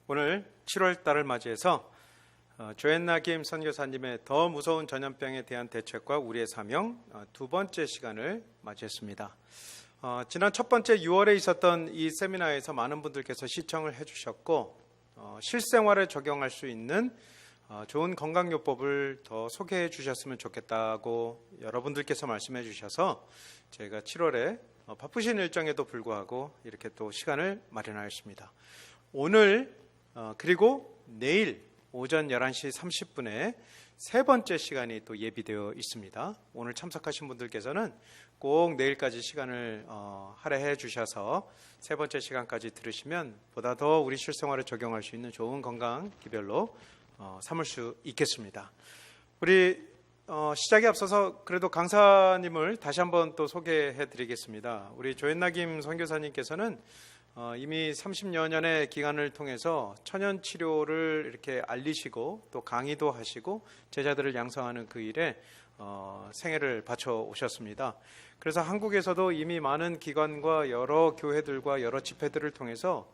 오늘 7월 달을 맞이해서 조앤나 김 선교사님의 더 무서운 전염병에 대한 대책과 우리의 사명 두 번째 시간을 맞이했습니다. 지난 첫 번째 6월에 있었던 이 세미나에서 많은 분들께서 시청을 해주셨고 실생활에 적용할 수 있는 좋은 건강요법을 더 소개해 주셨으면 좋겠다고 여러분들께서 말씀해 주셔서 저희가 7월에 바쁘신 일정에도 불구하고 이렇게 또 시간을 마련하였습니다. 오늘 그리고 내일 오전 11시 30분에 세 번째 시간이 또 예비되어 있습니다. 오늘 참석하신 분들께서는 꼭 내일까지 시간을 할애해 주셔서 세 번째 시간까지 들으시면 보다 더 우리 실생활에 적용할 수 있는 좋은 건강 기별로 삼을 수 있겠습니다. 우리 시작에 앞서서 그래도 강사님을 다시 한번 또 소개해 드리겠습니다. 우리 조앤나 김 선교사님께서는 이미 30여 년의 기간을 통해서 천연 치료를 이렇게 알리시고 또 강의도 하시고 제자들을 양성하는 그 일에 생애를 바쳐 오셨습니다. 그래서 한국에서도 이미 많은 기관과 여러 교회들과 여러 집회들을 통해서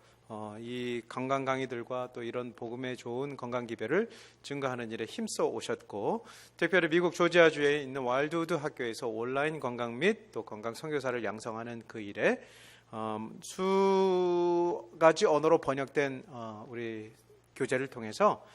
이 건강 강의들과 또 이런 복음의 좋은 건강 기별을 증가하는 일에 힘써 오셨고, 특별히 미국 조지아주에 있는 와일드우드 학교에서 온라인 건강 및 또 건강 선교사를 양성하는 그 일에 수 가지 언어로 번역된 우리 교재를 통해서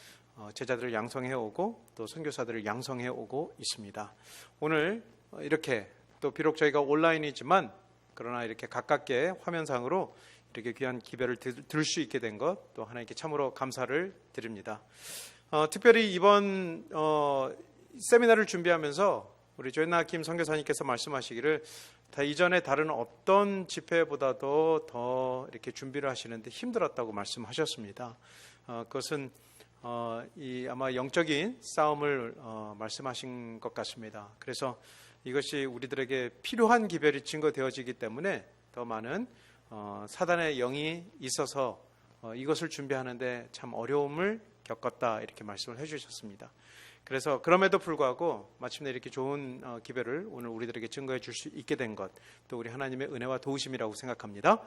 제자들을 양성해 오고 또 선교사들을 양성해 오고 있습니다. 오늘 이렇게 또 비록 저희가 온라인이지만 그러나 이렇게 가깝게 화면상으로 이렇게 귀한 기별을 들을 수 있게 된 것 또 하나님께 참으로 감사를 드립니다. 특별히 이번 세미나를 준비하면서 우리 조앤나 김 선교사님께서 말씀하시기를 이전에 다른 어떤 집회보다도 더 이렇게 준비를 하시는데 힘들었다고 말씀하셨습니다. 그것은 아마 영적인 싸움을 말씀하신 것 같습니다. 그래서 이것이 우리들에게 필요한 기별이 증거되어지기 때문에 더 많은 사단의 영이 있어서 이것을 준비하는데 참 어려움을 겪었다 이렇게 말씀을 해주셨습니다. 그래서 그럼에도 불구하고 마침내 이렇게 좋은 기별을 오늘 우리들에게 증거해 줄 수 있게 된 것, 또 우리 하나님의 은혜와 도우심이라고 생각합니다.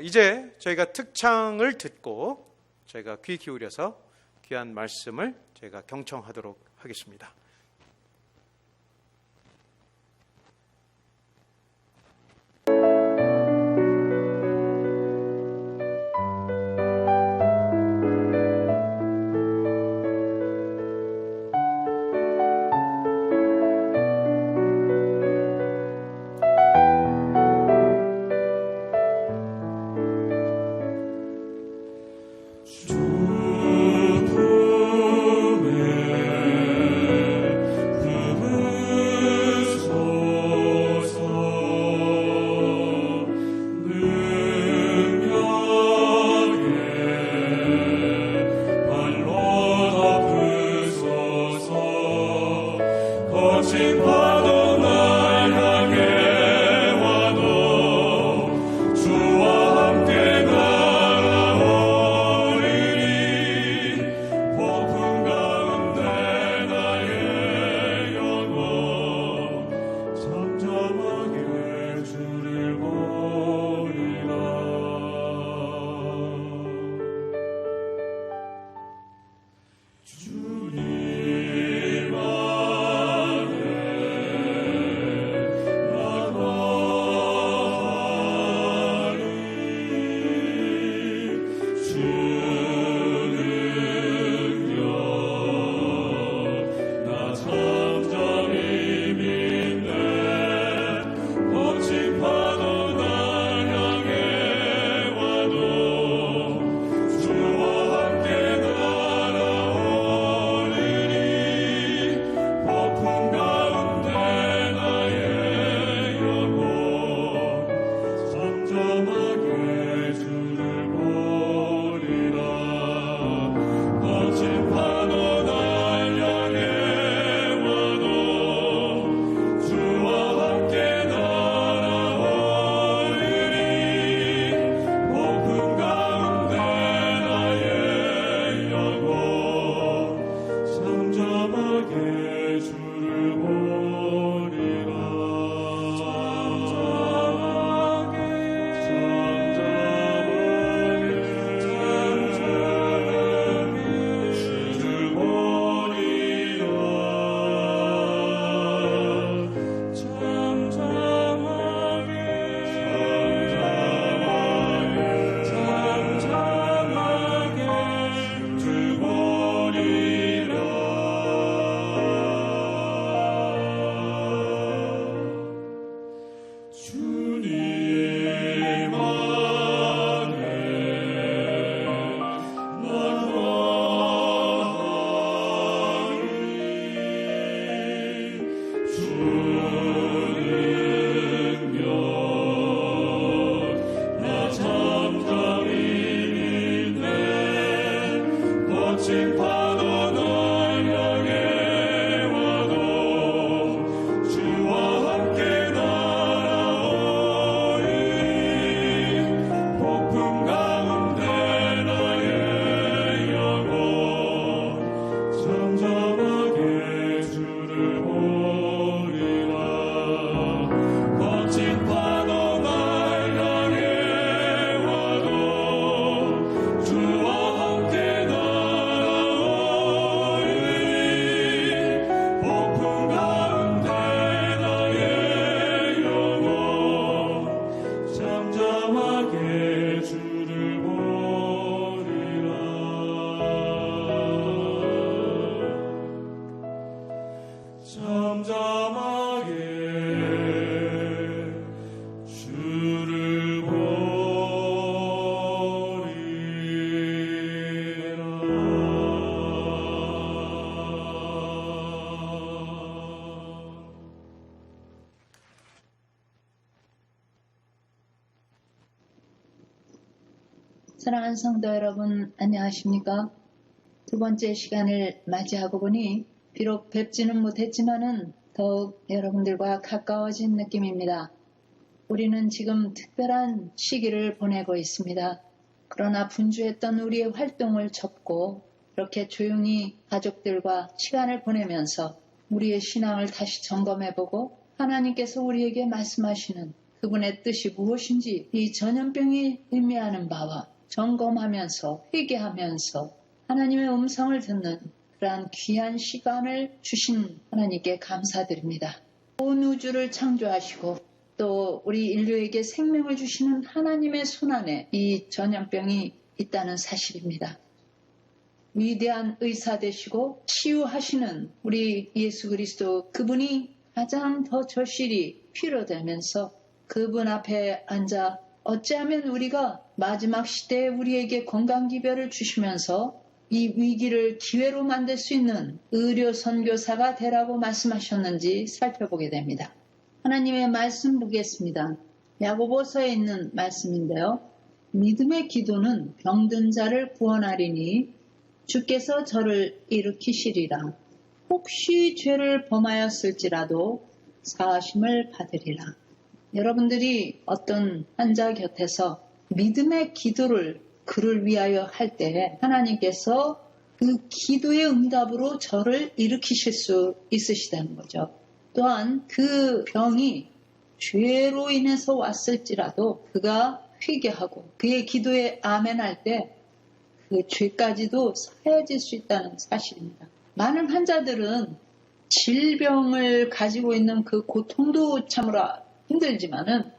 이제 저희가 특창을 듣고 저희가 귀 기울여서 귀한 말씀을 저희가 경청하도록 하겠습니다. 주품에 사랑하는 성도 여러분, 안녕하십니까? 두 번째 시간을 맞이하고 보니 비록 뵙지는 못했지만은 더욱 여러분들과 가까워진 느낌입니다. 우리는 지금 특별한 시기를 보내고 있습니다. 그러나 분주했던 우리의 활동을 접고 이렇게 조용히 가족들과 시간을 보내면서 우리의 신앙을 다시 점검해보고 하나님께서 우리에게 말씀하시는 그분의 뜻이 무엇인지 이 전염병이 의미하는 바와 점검하면서 회개하면서 하나님의 음성을 듣는 그러한 귀한 시간을 주신 하나님께 감사드립니다. 온 우주를 창조하시고 또 우리 인류에게 생명을 주시는 하나님의 손안에 이 전염병이 있다는 사실입니다. 위대한 의사 되시고 치유하시는 우리 예수 그리스도 그분이 가장 더 절실히 필요되면서 그분 앞에 앉아 어찌하면 우리가 마지막 시대에 우리에게 건강기별을 주시면서 이 위기를 기회로 만들 수 있는 의료 선교사가 되라고 말씀하셨는지 살펴보게 됩니다. 하나님의 말씀 보겠습니다. 야고보서에 있는 말씀인데요. 믿음의 기도는 병든 자를 구원하리니 주께서 저를 일으키시리라. 혹시 죄를 범하였을지라도 사하심을 받으리라. 여러분들이 어떤 환자 곁에서 믿음의 기도를 그를 위하여 할 때 하나님께서 그 기도의 응답으로 저를 일으키실 수 있으시다는 거죠. 또한 그 병이 죄로 인해서 왔을지라도 그가 회개하고 그의 기도에 아멘할 때 그 죄까지도 사해질 수 있다는 사실입니다. 많은 환자들은 질병을 가지고 있는 그 고통도 참으로 힘들지만은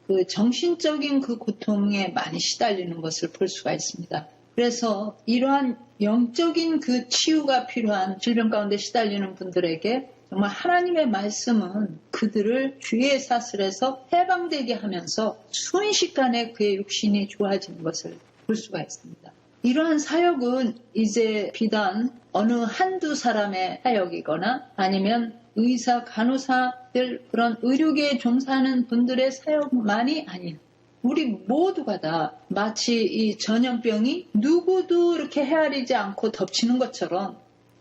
그 정신적인 그 고통에 많이 시달리는 것을 볼 수가 있습니다. 그래서 이러한 영적인 그 치유가 필요한 질병 가운데 시달리는 분들에게 정말 하나님의 말씀은 그들을 주의 사슬에서 해방되게 하면서 순식간에 그의 육신이 좋아지는 것을 볼 수가 있습니다. 이러한 사역은 이제 비단 어느 한두 사람의 사역이거나 아니면 의사, 간호사들 그런 의료계에 종사하는 분들의 사역만이 아니에요. 우리 모두가 다 마치 이 전염병이 누구도 이렇게 헤아리지 않고 덮치는 것처럼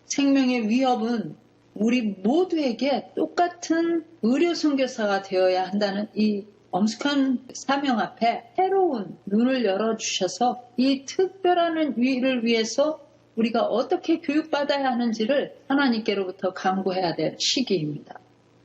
생명의 위협은 우리 모두에게 똑같은 의료 선교사가 되어야 한다는 이 엄숙한 사명 앞에 새로운 눈을 열어주셔서 이 특별한 일을 위해서 우리가 어떻게 교육받아야 하는지를 하나님께로부터 강구해야 될 시기입니다.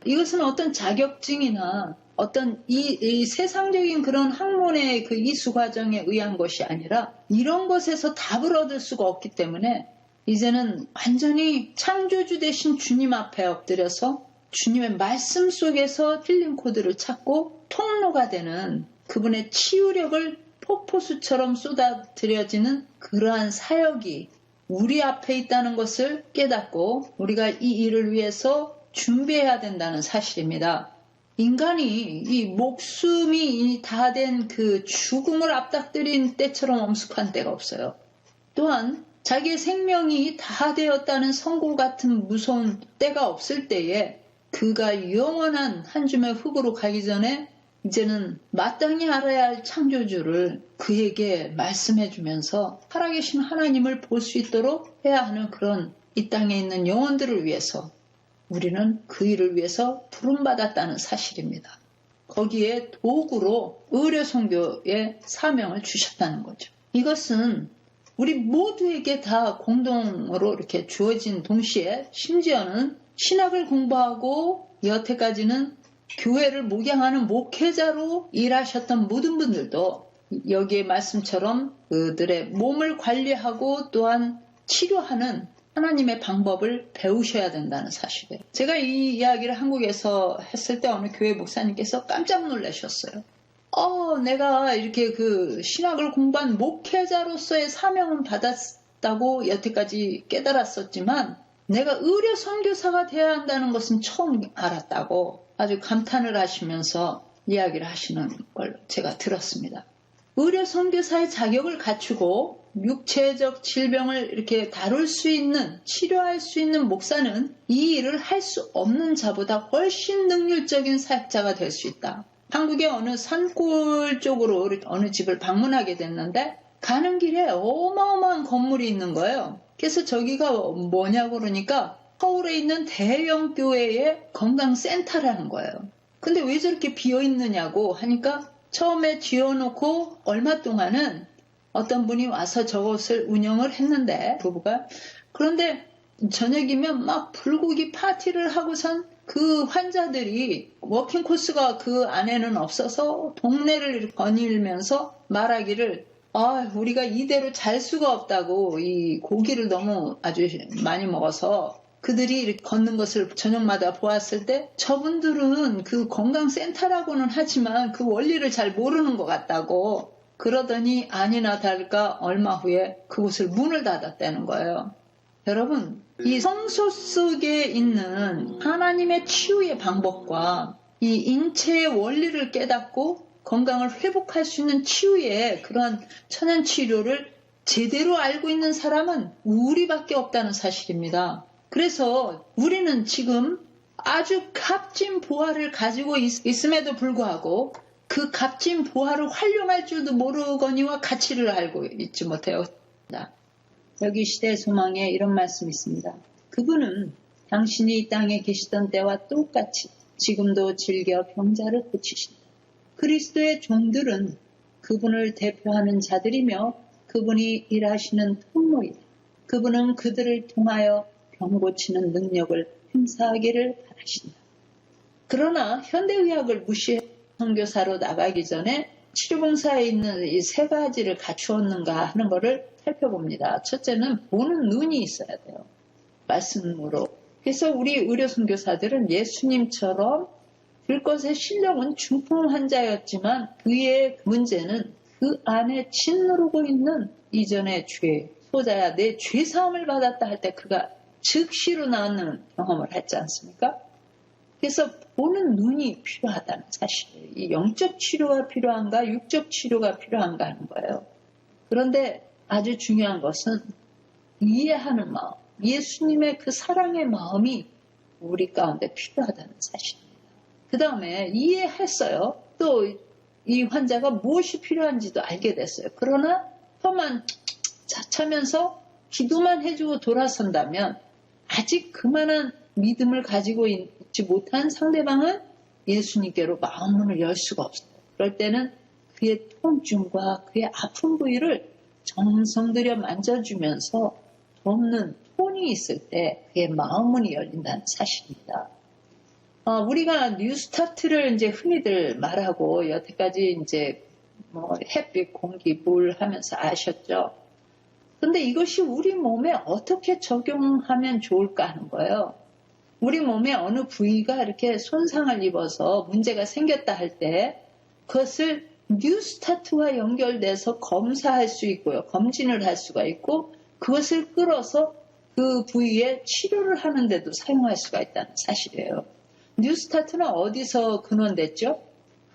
이것은 어떤 자격증이나 어떤 이 세상적인 그런 학문의 그 이수 과정에 의한 것이 아니라 이런 것에서 답을 얻을 수가 없기 때문에 이제는 완전히 창조주 되신 주님 앞에 엎드려서 주님의 말씀 속에서 힐링 코드를 찾고 통로가 되는 그분의 치유력을 폭포수처럼 쏟아들여지는 그러한 사역이 우리 앞에 있다는 것을 깨닫고 우리가 이 일을 위해서 준비해야 된다는 사실입니다. 인간이 이 목숨이 다 된 그 죽음을 앞닥뜨린 때처럼 엄숙한 때가 없어요. 또한 자기의 생명이 다 되었다는 선고 같은 무서운 때가 없을 때에 그가 영원한 한 줌의 흙으로 가기 전에 이제는 마땅히 알아야 할 창조주를 그에게 말씀해주면서 살아계신 하나님을 볼 수 있도록 해야 하는 그런 이 땅에 있는 영혼들을 위해서 우리는 그 일을 위해서 부름받았다는 사실입니다. 거기에 도구로 의료선교의 사명을 주셨다는 거죠. 이것은 우리 모두에게 다 공동으로 이렇게 주어진 동시에 심지어는 신학을 공부하고 여태까지는 교회를 목양하는 목회자로 일하셨던 모든 분들도 여기에 말씀처럼 그들의 몸을 관리하고 또한 치료하는 하나님의 방법을 배우셔야 된다는 사실이에요. 제가 이 이야기를 한국에서 했을 때 어느 교회 목사님께서 깜짝 놀라셨어요. 내가 이렇게 그 신학을 공부한 목회자로서의 사명은 받았다고 여태까지 깨달았었지만 내가 의료 선교사가 되어야 한다는 것은 처음 알았다고 아주 감탄을 하시면서 이야기를 하시는 걸 제가 들었습니다. 의료 선교사의 자격을 갖추고 육체적 질병을 이렇게 다룰 수 있는, 치료할 수 있는 목사는 이 일을 할 수 없는 자보다 훨씬 능률적인 사역자가 될 수 있다. 한국의 어느 산골 쪽으로 어느 집을 방문하게 됐는데 가는 길에 어마어마한 건물이 있는 거예요. 그래서 저기가 뭐냐고 그러니까 서울에 있는 대형 교회의 건강센터라는 거예요. 근데 왜 저렇게 비어 있느냐고 하니까 처음에 지어놓고 얼마 동안은 어떤 분이 와서 저것을 운영을 했는데 부부가 그런데 저녁이면 막 불고기 파티를 하고선 그 환자들이 워킹 코스가 그 안에는 없어서 동네를 거닐면서 말하기를 우리가 이대로 잘 수가 없다고 이 고기를 너무 아주 많이 먹어서 그들이 이렇게 걷는 것을 저녁마다 보았을 때 저분들은 그 건강센터라고는 하지만 그 원리를 잘 모르는 것 같다고 그러더니 아니나 다를까 얼마 후에 그곳을 문을 닫았다는 거예요. 여러분, 이 성소 속에 있는 하나님의 치유의 방법과 이 인체의 원리를 깨닫고 건강을 회복할 수 있는 치유의 그런 천연치료를 제대로 알고 있는 사람은 우리밖에 없다는 사실입니다. 그래서 우리는 지금 아주 값진 보화를 가지고 있음에도 불구하고 그 값진 보화를 활용할 줄도 모르거니와 가치를 알고 있지 못해요. 여기 시대 소망에 이런 말씀이 있습니다. 그분은 당신이 이 땅에 계시던 때와 똑같이 지금도 즐겨 병자를 고치신다. 그리스도의 종들은 그분을 대표하는 자들이며 그분이 일하시는 통로이다. 그분은 그들을 통하여 병 고치는 능력을 행사하기를 바라신다. 그러나 현대의학을 무시해 선교사로 나가기 전에 치료봉사에 있는 이 세 가지를 갖추었는가 하는 것을 살펴봅니다. 첫째는 보는 눈이 있어야 돼요. 말씀으로. 그래서 우리 의료 선교사들은 예수님처럼 들것의 신령은 중풍 환자였지만 그의 문제는 그 안에 짓누르고 있는 이전의 죄. 소자야 내 죄사함을 받았다 할 때 그가 즉시로 나는 경험을 했지 않습니까? 그래서 보는 눈이 필요하다는 사실이에요. 이 영적 치료가 필요한가 육적 치료가 필요한가 하는 거예요. 그런데 아주 중요한 것은 이해하는 마음, 예수님의 그 사랑의 마음이 우리 가운데 필요하다는 사실입니다. 그 다음에 이해했어요. 또 이 환자가 무엇이 필요한지도 알게 됐어요. 그러나 혀만 차면서 기도만 해주고 돌아선다면 아직 그만한 믿음을 가지고 있지 못한 상대방은 예수님께로 마음문을 열 수가 없어요. 그럴 때는 그의 통증과 그의 아픈 부위를 정성 들여 만져주면서 돕는 톤이 있을 때 그의 마음문이 열린다는 사실입니다. 우리가 뉴스타트를 이제 흔히들 말하고 여태까지 이제 햇빛, 공기, 물 하면서 아셨죠? 근데 이것이 우리 몸에 어떻게 적용하면 좋을까 하는 거예요. 우리 몸의 어느 부위가 이렇게 손상을 입어서 문제가 생겼다 할 때 그것을 뉴스타트와 연결돼서 검사할 수 있고요. 검진을 할 수가 있고 그것을 끌어서 그 부위에 치료를 하는데도 사용할 수가 있다는 사실이에요. 뉴스타트는 어디서 근원됐죠?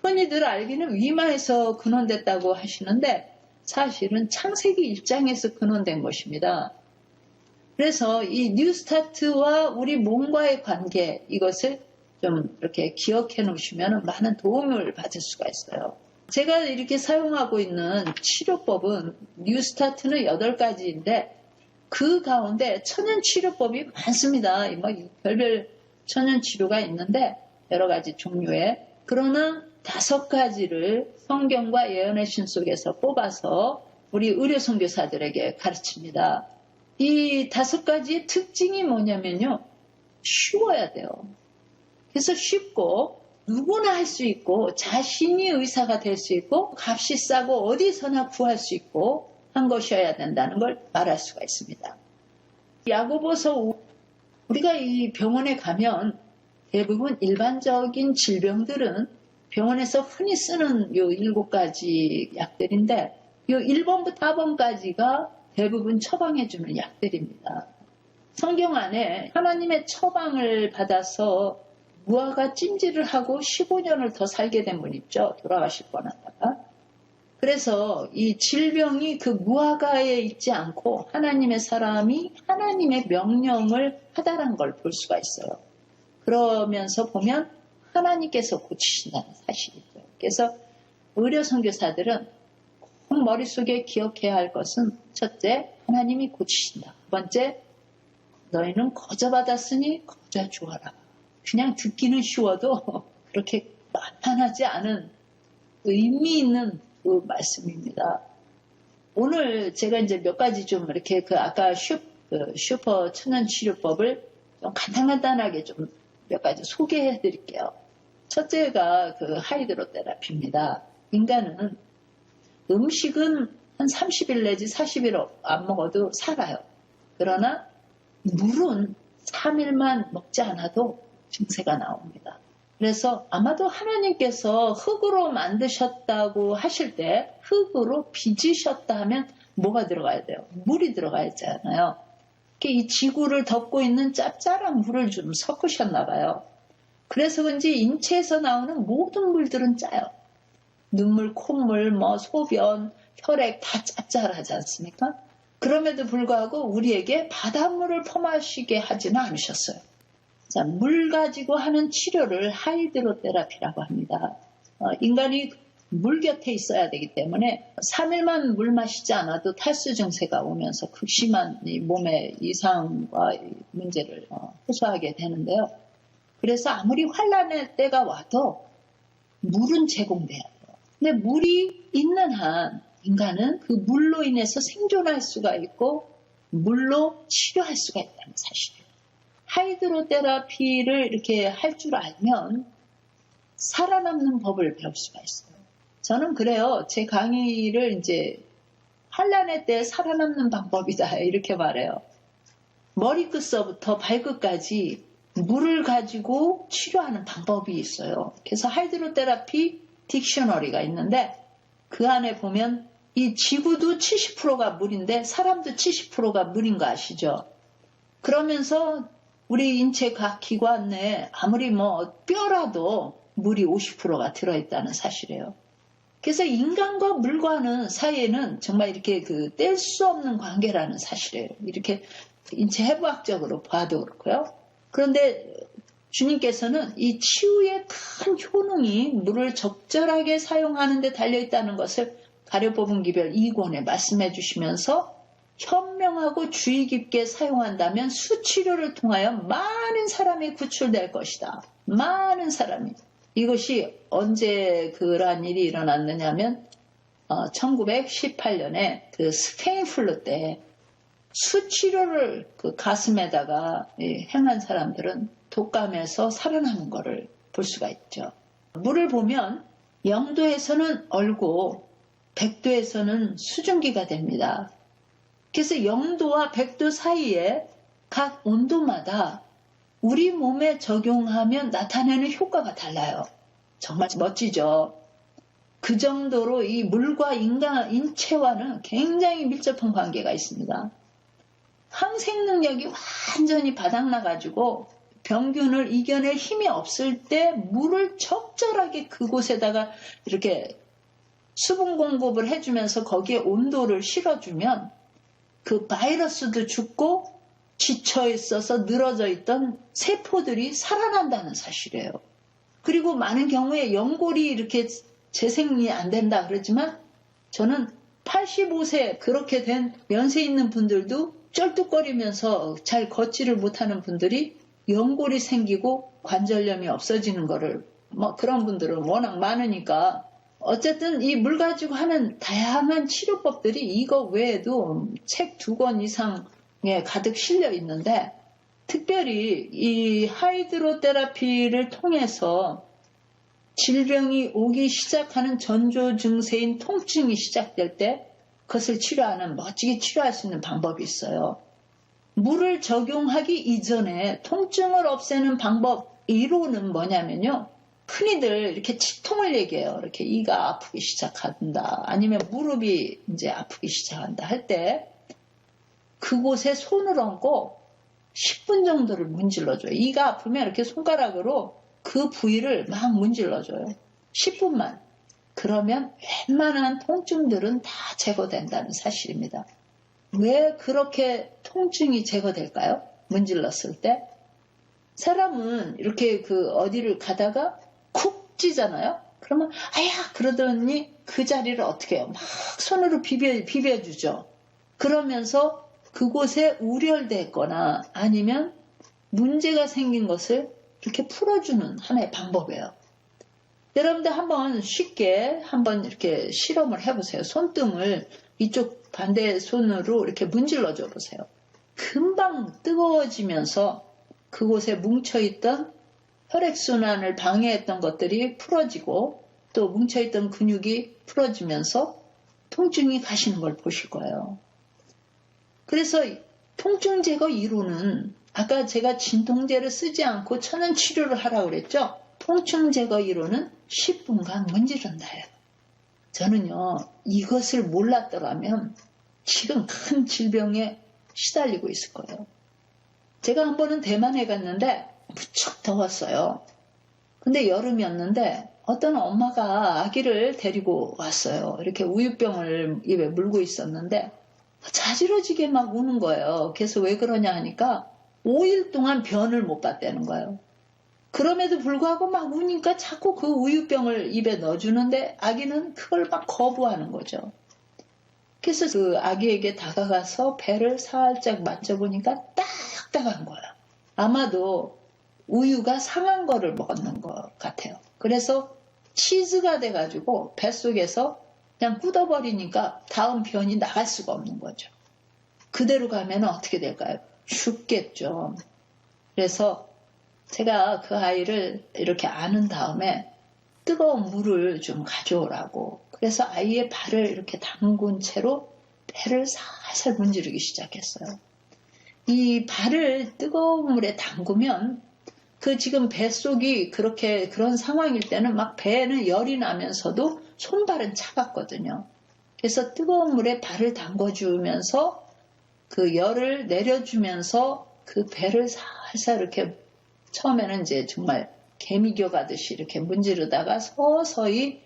흔히들 알기는 위마에서 근원됐다고 하시는데 사실은 창세기 1장에서 근원된 것입니다. 그래서 이 뉴스타트와 우리 몸과의 관계 이것을 좀 이렇게 기억해 놓으시면 많은 도움을 받을 수가 있어요. 제가 이렇게 사용하고 있는 치료법은 뉴스타트는 8가지인데 그 가운데 천연치료법이 많습니다. 별별 천연치료가 있는데 여러 가지 종류의 그러나 5가지를 성경과 예언의 신 속에서 뽑아서 우리 의료 선교사들에게 가르칩니다. 이 5가지의 특징이 뭐냐면요. 쉬워야 돼요. 그래서 쉽고 누구나 할 수 있고 자신이 의사가 될 수 있고 값이 싸고 어디서나 구할 수 있고 한 것이어야 된다는 걸 말할 수가 있습니다. 야고보서 우리가 이 병원에 가면 대부분 일반적인 질병들은 병원에서 흔히 쓰는 요 7가지 약들인데 요 1번부터 4번까지가 대부분 처방해주는 약들입니다. 성경 안에 하나님의 처방을 받아서 무화과 찜질을 하고 15년을 더 살게 된 분 있죠. 돌아가실 뻔하다가. 그래서 이 질병이 그 무화과에 있지 않고 하나님의 사람이 하나님의 명령을 하다란 걸 볼 수가 있어요. 그러면서 보면 하나님께서 고치신다는 사실이죠. 그래서 의료 선교사들은 머릿속에 기억해야 할 것은 첫째, 하나님이 고치신다. 두 번째, 너희는 거저 받았으니 거저 주어라. 그냥 듣기는 쉬워도 그렇게 만만하지 않은 의미 있는 그 말씀입니다. 오늘 제가 이제 몇 가지 좀 이렇게 아까 슈퍼 천연치료법을 좀 간단하게 좀 몇 가지 소개해 드릴게요. 첫째가 하이드로테라피입니다. 인간은 음식은 한 30일 내지 40일 안 먹어도 살아요. 그러나 물은 3일만 먹지 않아도 증세가 나옵니다. 그래서 아마도 하나님께서 흙으로 만드셨다고 하실 때 흙으로 빚으셨다 하면 뭐가 들어가야 돼요? 물이 들어가야 되잖아요. 이 지구를 덮고 있는 짭짤한 물을 좀 섞으셨나 봐요. 그래서 그런지 인체에서 나오는 모든 물들은 짜요. 눈물, 콧물, 소변, 혈액 다 짭짤하지 않습니까? 그럼에도 불구하고 우리에게 바닷물을 퍼마시게 하지는 않으셨어요. 자, 물 가지고 하는 치료를 하이드로테라피라고 합니다. 인간이 물 곁에 있어야 되기 때문에 3일만 물 마시지 않아도 탈수 증세가 오면서 극심한 이 몸의 이상과 문제를 호소하게 되는데요. 그래서 아무리 환란의 때가 와도 물은 제공돼야 돼요. 근데 물이 있는 한 인간은 그 물로 인해서 생존할 수가 있고 물로 치료할 수가 있다는 사실이에요. 하이드로테라피를 이렇게 할 줄 알면 살아남는 법을 배울 수가 있어요. 저는 그래요. 제 강의를 이제 환란의 때 살아남는 방법이다 이렇게 말해요. 머리끝서부터 발끝까지 물을 가지고 치료하는 방법이 있어요. 그래서 하이드로테라피 딕셔너리가 있는데 그 안에 보면 이 지구도 70%가 물인데 사람도 70%가 물인 거 아시죠? 그러면서 우리 인체 각 기관 내에 아무리 뼈라도 물이 50%가 들어있다는 사실이에요. 그래서 인간과 물과는 사이에는 정말 이렇게 뗄 수 없는 관계라는 사실이에요. 이렇게 인체 해부학적으로 봐도 그렇고요. 그런데 주님께서는 이 치유의 큰 효능이 물을 적절하게 사용하는 데 달려있다는 것을 가려뽑은 기별 2권에 말씀해 주시면서 현명하고 주의 깊게 사용한다면 수치료를 통하여 많은 사람이 구출될 것이다. 많은 사람이. 이것이 언제 그러한 일이 일어났느냐면 1918년에 스페인 플루 때 수치료를 가슴에다가 행한 사람들은 독감에서 살아남은 것을 볼 수가 있죠. 물을 보면 0도에서는 얼고 100도에서는 수증기가 됩니다. 그래서 0도와 100도 사이에 각 온도마다 우리 몸에 적용하면 나타내는 효과가 달라요. 정말 멋지죠. 그 정도로 이 물과 인체와는 굉장히 밀접한 관계가 있습니다. 항생 능력이 완전히 바닥나가지고 병균을 이겨낼 힘이 없을 때 물을 적절하게 그곳에다가 이렇게 수분 공급을 해주면서 거기에 온도를 실어주면 그 바이러스도 죽고 지쳐 있어서 늘어져 있던 세포들이 살아난다는 사실이에요. 그리고 많은 경우에 연골이 이렇게 재생이 안 된다 그러지만 저는 85세 그렇게 된 연세 있는 분들도 쩔뚝거리면서 잘 걷지를 못하는 분들이 연골이 생기고 관절염이 없어지는 거를 그런 분들은 워낙 많으니까 어쨌든 이 물 가지고 하는 다양한 치료법들이 이거 외에도 책 2권 이상에 가득 실려 있는데 특별히 이 하이드로테라피를 통해서 질병이 오기 시작하는 전조 증세인 통증이 시작될 때 그것을 치료하는 멋지게 치료할 수 있는 방법이 있어요. 물을 적용하기 이전에 통증을 없애는 방법 1호는 뭐냐면요. 흔히들 이렇게 치통을 얘기해요. 이렇게 이가 아프기 시작한다. 아니면 무릎이 이제 아프기 시작한다 할 때 그곳에 손을 얹고 10분 정도를 문질러줘요. 이가 아프면 이렇게 손가락으로 그 부위를 막 문질러줘요. 10분만. 그러면 웬만한 통증들은 다 제거된다는 사실입니다. 왜 그렇게 통증이 제거될까요? 문질렀을 때. 사람은 이렇게 어디를 가다가 쿡 찌잖아요? 그러면 아야 그러더니 그 자리를 어떻게 해요? 막 손으로 비벼주죠. 그러면서 그곳에 우열됐거나 아니면 문제가 생긴 것을 이렇게 풀어주는 하나의 방법이에요. 여러분들 한번 쉽게 한번 이렇게 실험을 해보세요. 손등을 이쪽 반대 손으로 이렇게 문질러 줘 보세요. 금방 뜨거워지면서 그곳에 뭉쳐있던 혈액순환을 방해했던 것들이 풀어지고 또 뭉쳐있던 근육이 풀어지면서 통증이 가시는 걸 보실 거예요. 그래서 통증 제거 이론은 아까 제가 진통제를 쓰지 않고 천연 치료를 하라고 그랬죠. 통증 제거 이론은 10분간 문지른다예요. 저는요 이것을 몰랐더라면 지금 큰 질병에 시달리고 있을 거예요. 제가 한 번은 대만에 갔는데 무척 더웠어요. 근데 여름이었는데 어떤 엄마가 아기를 데리고 왔어요. 이렇게 우유병을 입에 물고 있었는데 자지러지게 막 우는 거예요. 그래서 왜 그러냐 하니까 5일 동안 변을 못 봤다는 거예요. 그럼에도 불구하고 막 우니까 자꾸 그 우유병을 입에 넣어주는데 아기는 그걸 막 거부하는 거죠. 그래서 그 아기에게 다가가서 배를 살짝 만져보니까 딱딱한 거예요. 아마도 우유가 상한 거를 먹었는 것 같아요. 그래서 치즈가 돼가지고 뱃속에서 그냥 굳어버리니까 다음 변이 나갈 수가 없는 거죠. 그대로 가면 어떻게 될까요? 죽겠죠. 그래서 제가 그 아이를 이렇게 안은 다음에 뜨거운 물을 좀 가져오라고 그래서 아이의 발을 이렇게 담근 채로 배를 살살 문지르기 시작했어요. 이 발을 뜨거운 물에 담그면 그 지금 뱃속이 그런 상황일 때는 막 배에는 열이 나면서도 손발은 차갑거든요. 그래서 뜨거운 물에 발을 담궈주면서 그 열을 내려주면서 그 배를 살살 이렇게 처음에는 이제 정말 개미겨 가듯이 이렇게 문지르다가 서서히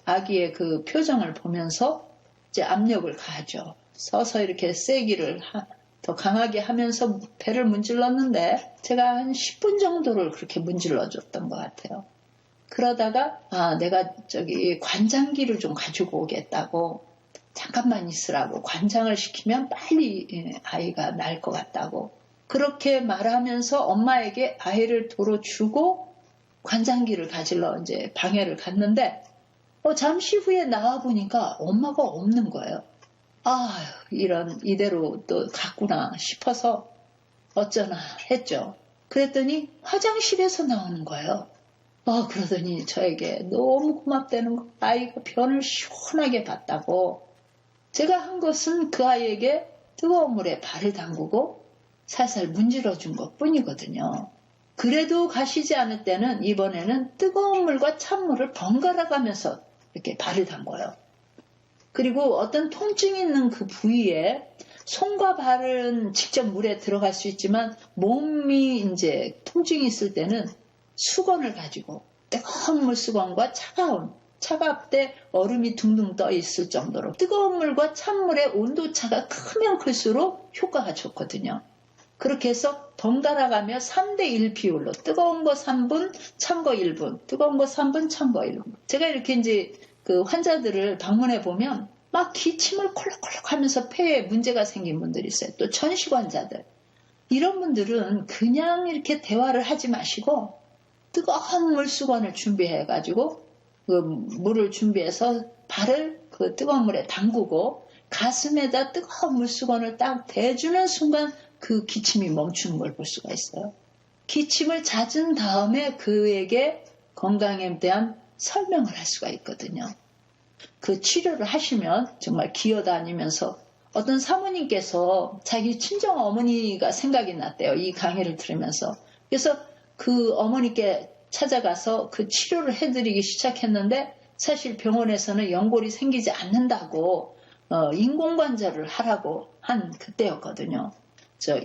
아기의 그 표정을 보면서 이제 압력을 가하죠. 서서히 이렇게 세기를 더 강하게 하면서 배를 문질렀는데 제가 한 10분 정도를 그렇게 문질러줬던 것 같아요. 그러다가 내가 저기 관장기를 좀 가지고 오겠다고 잠깐만 있으라고 관장을 시키면 빨리 아이가 날 것 같다고 그렇게 말하면서 엄마에게 아이를 도로 주고 관장기를 가지러 이제 방해를 갔는데 잠시 후에 나와 보니까 엄마가 없는 거예요. 이대로 또 갔구나 싶어서 어쩌나 했죠. 그랬더니 화장실에서 나오는 거예요. 그러더니 저에게 너무 고맙다는 거, 아이가 변을 시원하게 봤다고. 제가 한 것은 그 아이에게 뜨거운 물에 발을 담그고 살살 문질러 준 것 뿐이거든요. 그래도 가시지 않을 때는 이번에는 뜨거운 물과 찬물을 번갈아 가면서 이렇게 발을 담궈요. 그리고 어떤 통증이 있는 그 부위에 손과 발은 직접 물에 들어갈 수 있지만 몸이 이제 통증이 있을 때는 수건을 가지고 뜨거운 물 수건과 차갑때 얼음이 둥둥 떠 있을 정도로 뜨거운 물과 찬물의 온도차가 크면 클수록 효과가 좋거든요. 그렇게 해서 번갈아가며 3대1 비율로 뜨거운 거 3분, 찬 거 1분, 뜨거운 거 3분, 찬 거 1분. 제가 이렇게 이제 그 환자들을 방문해 보면 막 기침을 콜록콜록 하면서 폐에 문제가 생긴 분들이 있어요. 또 천식 환자들. 이런 분들은 그냥 이렇게 대화를 하지 마시고 뜨거운 물수건을 준비해가지고 그 물을 준비해서 발을 그 뜨거운 물에 담그고 가슴에다 뜨거운 물수건을 딱 대주는 순간 그 기침이 멈추는 걸 볼 수가 있어요. 기침을 잦은 다음에 그에게 건강에 대한 설명을 할 수가 있거든요. 그 치료를 하시면 정말 기어다니면서 어떤 사모님께서 자기 친정 어머니가 생각이 났대요. 이 강의를 들으면서. 그래서 그 어머니께 찾아가서 그 치료를 해드리기 시작했는데 사실 병원에서는 연골이 생기지 않는다고 인공관절을 하라고 한 그때였거든요.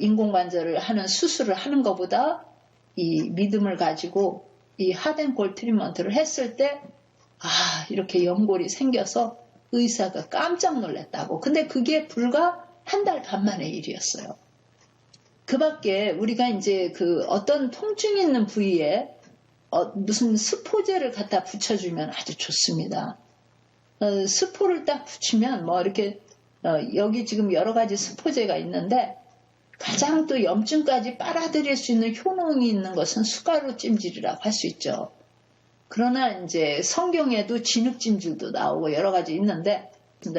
인공관절을 하는 수술을 하는 것보다 이 믿음을 가지고 이 하덴골 트리트먼트를 했을 때 이렇게 연골이 생겨서 의사가 깜짝 놀랐다고. 근데 그게 불과 한 달 반 만의 일이었어요. 그 밖에 우리가 이제 그 어떤 통증이 있는 부위에 무슨 스포제를 갖다 붙여주면 아주 좋습니다. 스포를 딱 붙이면 뭐 이렇게 여기 지금 여러 가지 스포제가 있는데 가장 또 염증까지 빨아들일 수 있는 효능이 있는 것은 수가루 찜질이라고 할 수 있죠. 그러나 이제 성경에도 진흙찜질도 나오고 여러 가지 있는데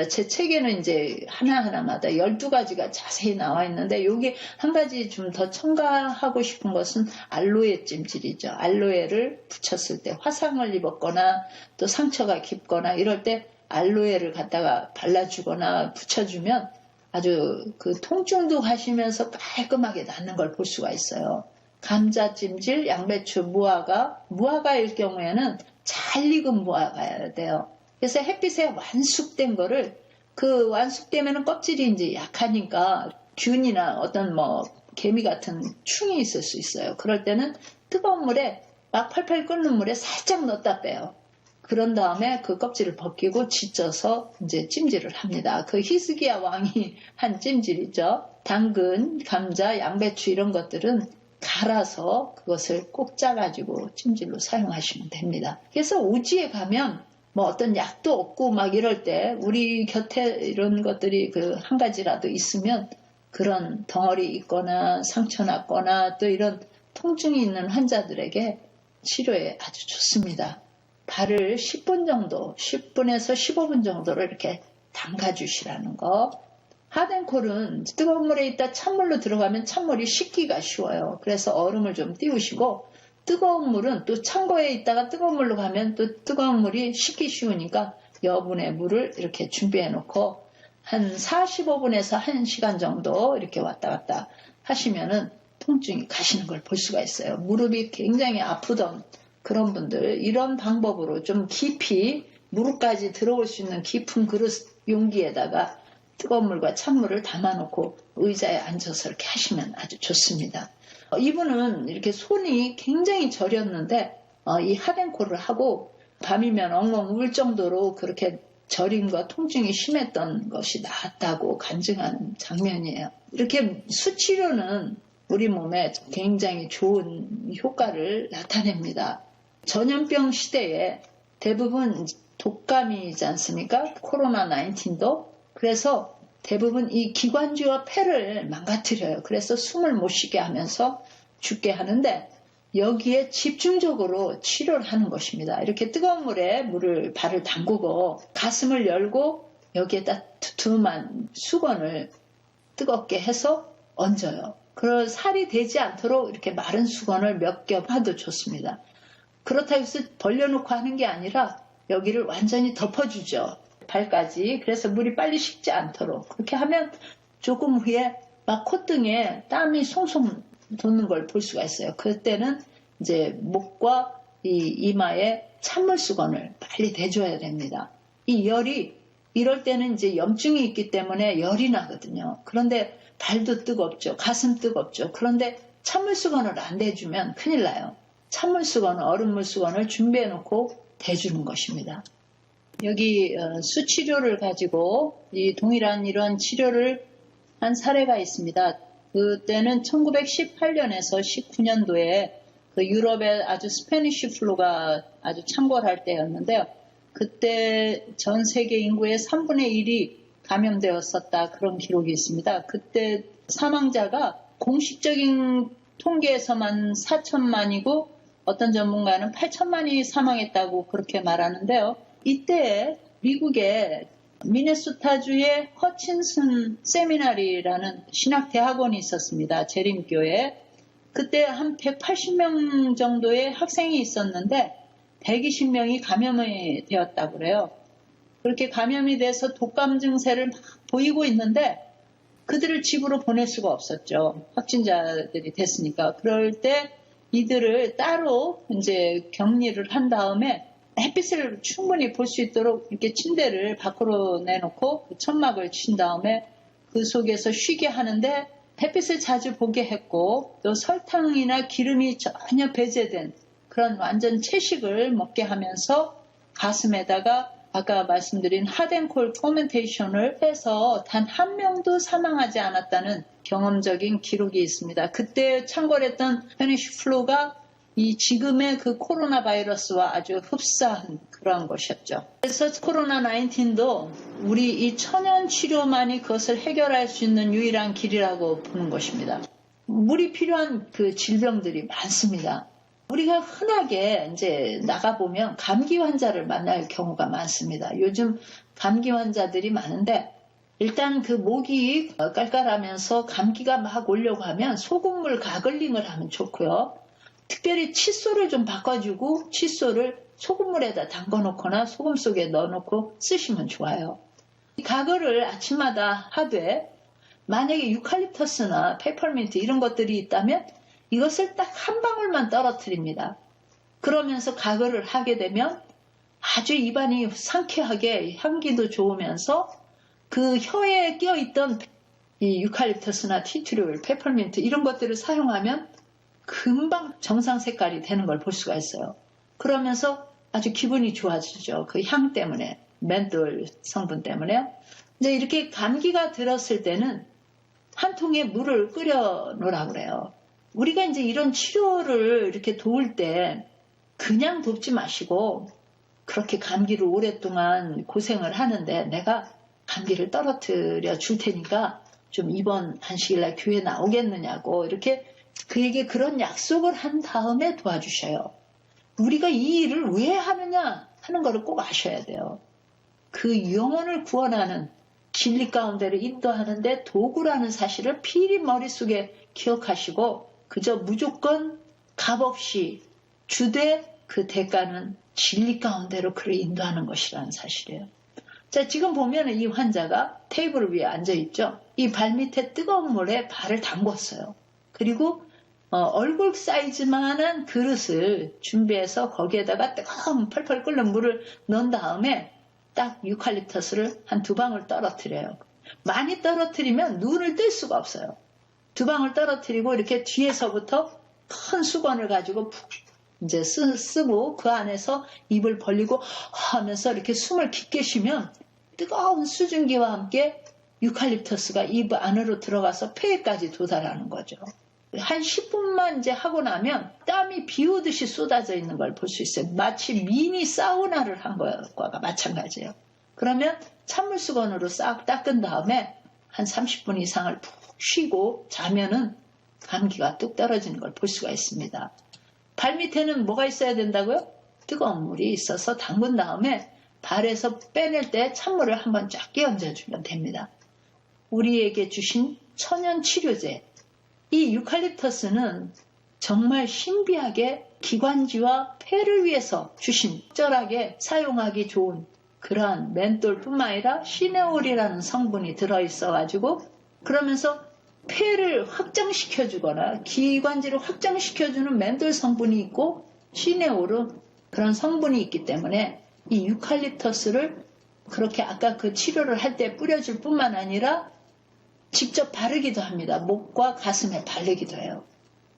제 책에는 이제 하나하나마다 12가지가 자세히 나와 있는데 여기 한 가지 좀 더 첨가하고 싶은 것은 알로에 찜질이죠. 알로에를 붙였을 때 화상을 입었거나 또 상처가 깊거나 이럴 때 알로에를 갖다가 발라주거나 붙여주면 아주 그 통증도 가시면서 깔끔하게 낫는 걸 볼 수가 있어요. 감자찜질, 양배추, 무화과일 경우에는 잘 익은 무화과여야 돼요. 그래서 햇빛에 완숙된 거를 그 완숙되면 껍질이 이제 약하니까 균이나 어떤 뭐 개미 같은 충이 있을 수 있어요. 그럴 때는 뜨거운 물에 막 펄펄 끓는 물에 살짝 넣었다 빼요. 그런 다음에 그 껍질을 벗기고 지져서 이제 찜질을 합니다. 그 히스기야 왕이 한 찜질이죠. 당근, 감자, 양배추 이런 것들은 갈아서 그것을 꼭 짜가지고 찜질로 사용하시면 됩니다. 그래서 오지에 가면 뭐 어떤 약도 없고 막 이럴 때 우리 곁에 이런 것들이 그 한 가지라도 있으면 그런 덩어리 있거나 상처 났거나 또 이런 통증이 있는 환자들에게 치료에 아주 좋습니다. 발을 10분 정도, 10분에서 15분 정도를 이렇게 담가주시라는 거. 하덴콜은 뜨거운 물에 있다 찬물로 들어가면 찬물이 식기가 쉬워요. 그래서 얼음을 좀 띄우시고 뜨거운 물은 또 찬 거에 있다가 뜨거운 물로 가면 또 뜨거운 물이 식기 쉬우니까 여분의 물을 이렇게 준비해 놓고 한 45분에서 1시간 정도 이렇게 왔다 갔다 하시면은 통증이 가시는 걸 볼 수가 있어요. 무릎이 굉장히 아프던 그런 분들 이런 방법으로 좀 깊이 무릎까지 들어올 수 있는 깊은 그릇 용기에다가 뜨거운 물과 찬물을 담아놓고 의자에 앉아서 이렇게 하시면 아주 좋습니다. 이분은 이렇게 손이 굉장히 저렸는데 이 하덴콜을 하고 밤이면 엉엉 울 정도로 그렇게 저림과 통증이 심했던 것이 나았다고 간증하는 장면이에요. 이렇게 수치료는 우리 몸에 굉장히 좋은 효과를 나타냅니다. 전염병 시대에 대부분 독감이지 않습니까? 코로나 19도. 그래서 대부분 이 기관지와 폐를 망가뜨려요. 그래서 숨을 못 쉬게 하면서 죽게 하는데 여기에 집중적으로 치료를 하는 것입니다. 이렇게 뜨거운 물에 발을 담그고 가슴을 열고 여기에다 두툼한 수건을 뜨겁게 해서 얹어요. 그 살이 되지 않도록 이렇게 마른 수건을 몇 겹 해도 좋습니다. 그렇다고 해서 벌려놓고 하는 게 아니라 여기를 완전히 덮어주죠. 발까지. 그래서 물이 빨리 식지 않도록. 그렇게 하면 조금 후에 막 콧등에 땀이 송송 돋는 걸 볼 수가 있어요. 그때는 이제 목과 이 이마에 찬물 수건을 빨리 대줘야 됩니다. 이 열이 이럴 때는 이제 염증이 있기 때문에 열이 나거든요. 그런데 발도 뜨겁죠. 가슴 뜨겁죠. 그런데 찬물 수건을 안 대주면 큰일 나요. 찬물 수건, 얼음물 수건을 준비해 놓고 대주는 것입니다. 여기 수치료를 가지고 이 동일한 이런 치료를 한 사례가 있습니다. 그때는 1918년에서 19년도에 그 유럽의 아주 스페니쉬 플루가 아주 창궐할 때였는데요. 그때 전 세계 인구의 3분의 1이 감염되었었다 그런 기록이 있습니다. 그때 사망자가 공식적인 통계에서만 4천만이고 어떤 전문가는 8천만이 사망했다고 그렇게 말하는데요. 이때 미국의 미네소타주의 허친슨 세미나리라는 신학대학원이 있었습니다. 재림교에. 그때 한 180명 정도의 학생이 있었는데 120명이 감염이 되었다고 그래요. 그렇게 감염이 돼서 독감 증세를 막 보이고 있는데 그들을 집으로 보낼 수가 없었죠. 확진자들이 됐으니까. 그럴 때 이들을 따로 이제 격리를 한 다음에 햇빛을 충분히 볼 수 있도록 이렇게 침대를 밖으로 내놓고 천막을 친 다음에 그 속에서 쉬게 하는데 햇빛을 자주 보게 했고 또 설탕이나 기름이 전혀 배제된 그런 완전 채식을 먹게 하면서 가슴에다가 아까 말씀드린 핫앤콜 포멘테이션을 해서 단 한 명도 사망하지 않았다는 경험적인 기록이 있습니다. 그때 창궐했던 스페니쉬 플루가 이 지금의 그 코로나 바이러스와 아주 흡사한 그런 것이었죠. 그래서 코로나 19도 우리 이 천연 치료만이 그것을 해결할 수 있는 유일한 길이라고 보는 것입니다. 물이 필요한 그 질병들이 많습니다. 우리가 흔하게 이제 나가보면 감기 환자를 만날 경우가 많습니다. 요즘 감기 환자들이 많은데 일단 그 목이 깔깔하면서 감기가 막 오려고 하면 소금물 가글링을 하면 좋고요. 특별히 칫솔을 좀 바꿔주고 칫솔을 소금물에다 담궈놓거나 소금 속에 넣어놓고 쓰시면 좋아요. 가글을 아침마다 하되 만약에 유칼립터스나 페퍼민트 이런 것들이 있다면 이것을 딱 한 방울만 떨어뜨립니다. 그러면서 가글을 하게 되면 아주 입안이 상쾌하게 향기도 좋으면서 그 혀에 껴있던 이 유칼립터스나 티트리올, 페퍼민트 이런 것들을 사용하면 금방 정상 색깔이 되는 걸 볼 수가 있어요. 그러면서 아주 기분이 좋아지죠. 그 향 때문에, 멘톨 성분 때문에요. 이제 이렇게 감기가 들었을 때는 한 통에 물을 끓여 놓으라고 그래요. 우리가 이제 이런 치료를 이렇게 도울 때 그냥 돕지 마시고 그렇게 감기를 오랫동안 고생을 하는데 내가 감기를 떨어뜨려 줄 테니까 좀 이번 안식일날 교회 나오겠느냐고 이렇게 그에게 그런 약속을 한 다음에 도와주셔요. 우리가 이 일을 왜 하느냐 하는 것을 꼭 아셔야 돼요. 그 영혼을 구원하는 진리 가운데를 인도하는데 도구라는 사실을 필히 머릿속에 기억하시고 그저 무조건 값없이 주되 그 대가는 진리 가운데로 그를 인도하는 것이라는 사실이에요. 자, 지금 보면 이 환자가 테이블 위에 앉아있죠. 이 발밑에 뜨거운 물에 발을 담궜어요. 그리고 얼굴 사이즈만한 그릇을 준비해서 거기에다가 뜨거운 펄펄 끓는 물을 넣은 다음에 딱 유칼립터스를 한 2방울 떨어뜨려요. 많이 떨어뜨리면 눈을 뜰 수가 없어요. 2방울 떨어뜨리고 이렇게 뒤에서부터 큰 수건을 가지고 푹 이제 쓰고 그 안에서 입을 벌리고 하면서 이렇게 숨을 깊게 쉬면 뜨거운 수증기와 함께 유칼립터스가 입 안으로 들어가서 폐에까지 도달하는 거죠. 한 10분만 이제 하고 나면 땀이 비 오듯이 쏟아져 있는 걸 볼 수 있어요. 마치 미니 사우나를 한 것과 마찬가지예요. 그러면 찬물 수건으로 싹 닦은 다음에 한 30분 이상을 푹 쉬고 자면은 감기가 뚝 떨어지는 걸 볼 수가 있습니다. 발 밑에는 뭐가 있어야 된다고요? 뜨거운 물이 있어서 담근 다음에 발에서 빼낼 때 찬물을 한번 쫙 끼얹어주면 됩니다. 우리에게 주신 천연 치료제, 이 유칼립터스는 정말 신비하게 기관지와 폐를 위해서 주신 적절하게 사용하기 좋은 그러한 멘톨뿐만 아니라 시네올이라는 성분이 들어있어가지고 그러면서 폐를 확장시켜주거나 기관지를 확장시켜주는 멘톨 성분이 있고 시네올은 그런 성분이 있기 때문에 이 유칼립터스를 그렇게 아까 그 치료를 할 때 뿌려줄 뿐만 아니라 직접 바르기도 합니다. 목과 가슴에 바르기도 해요.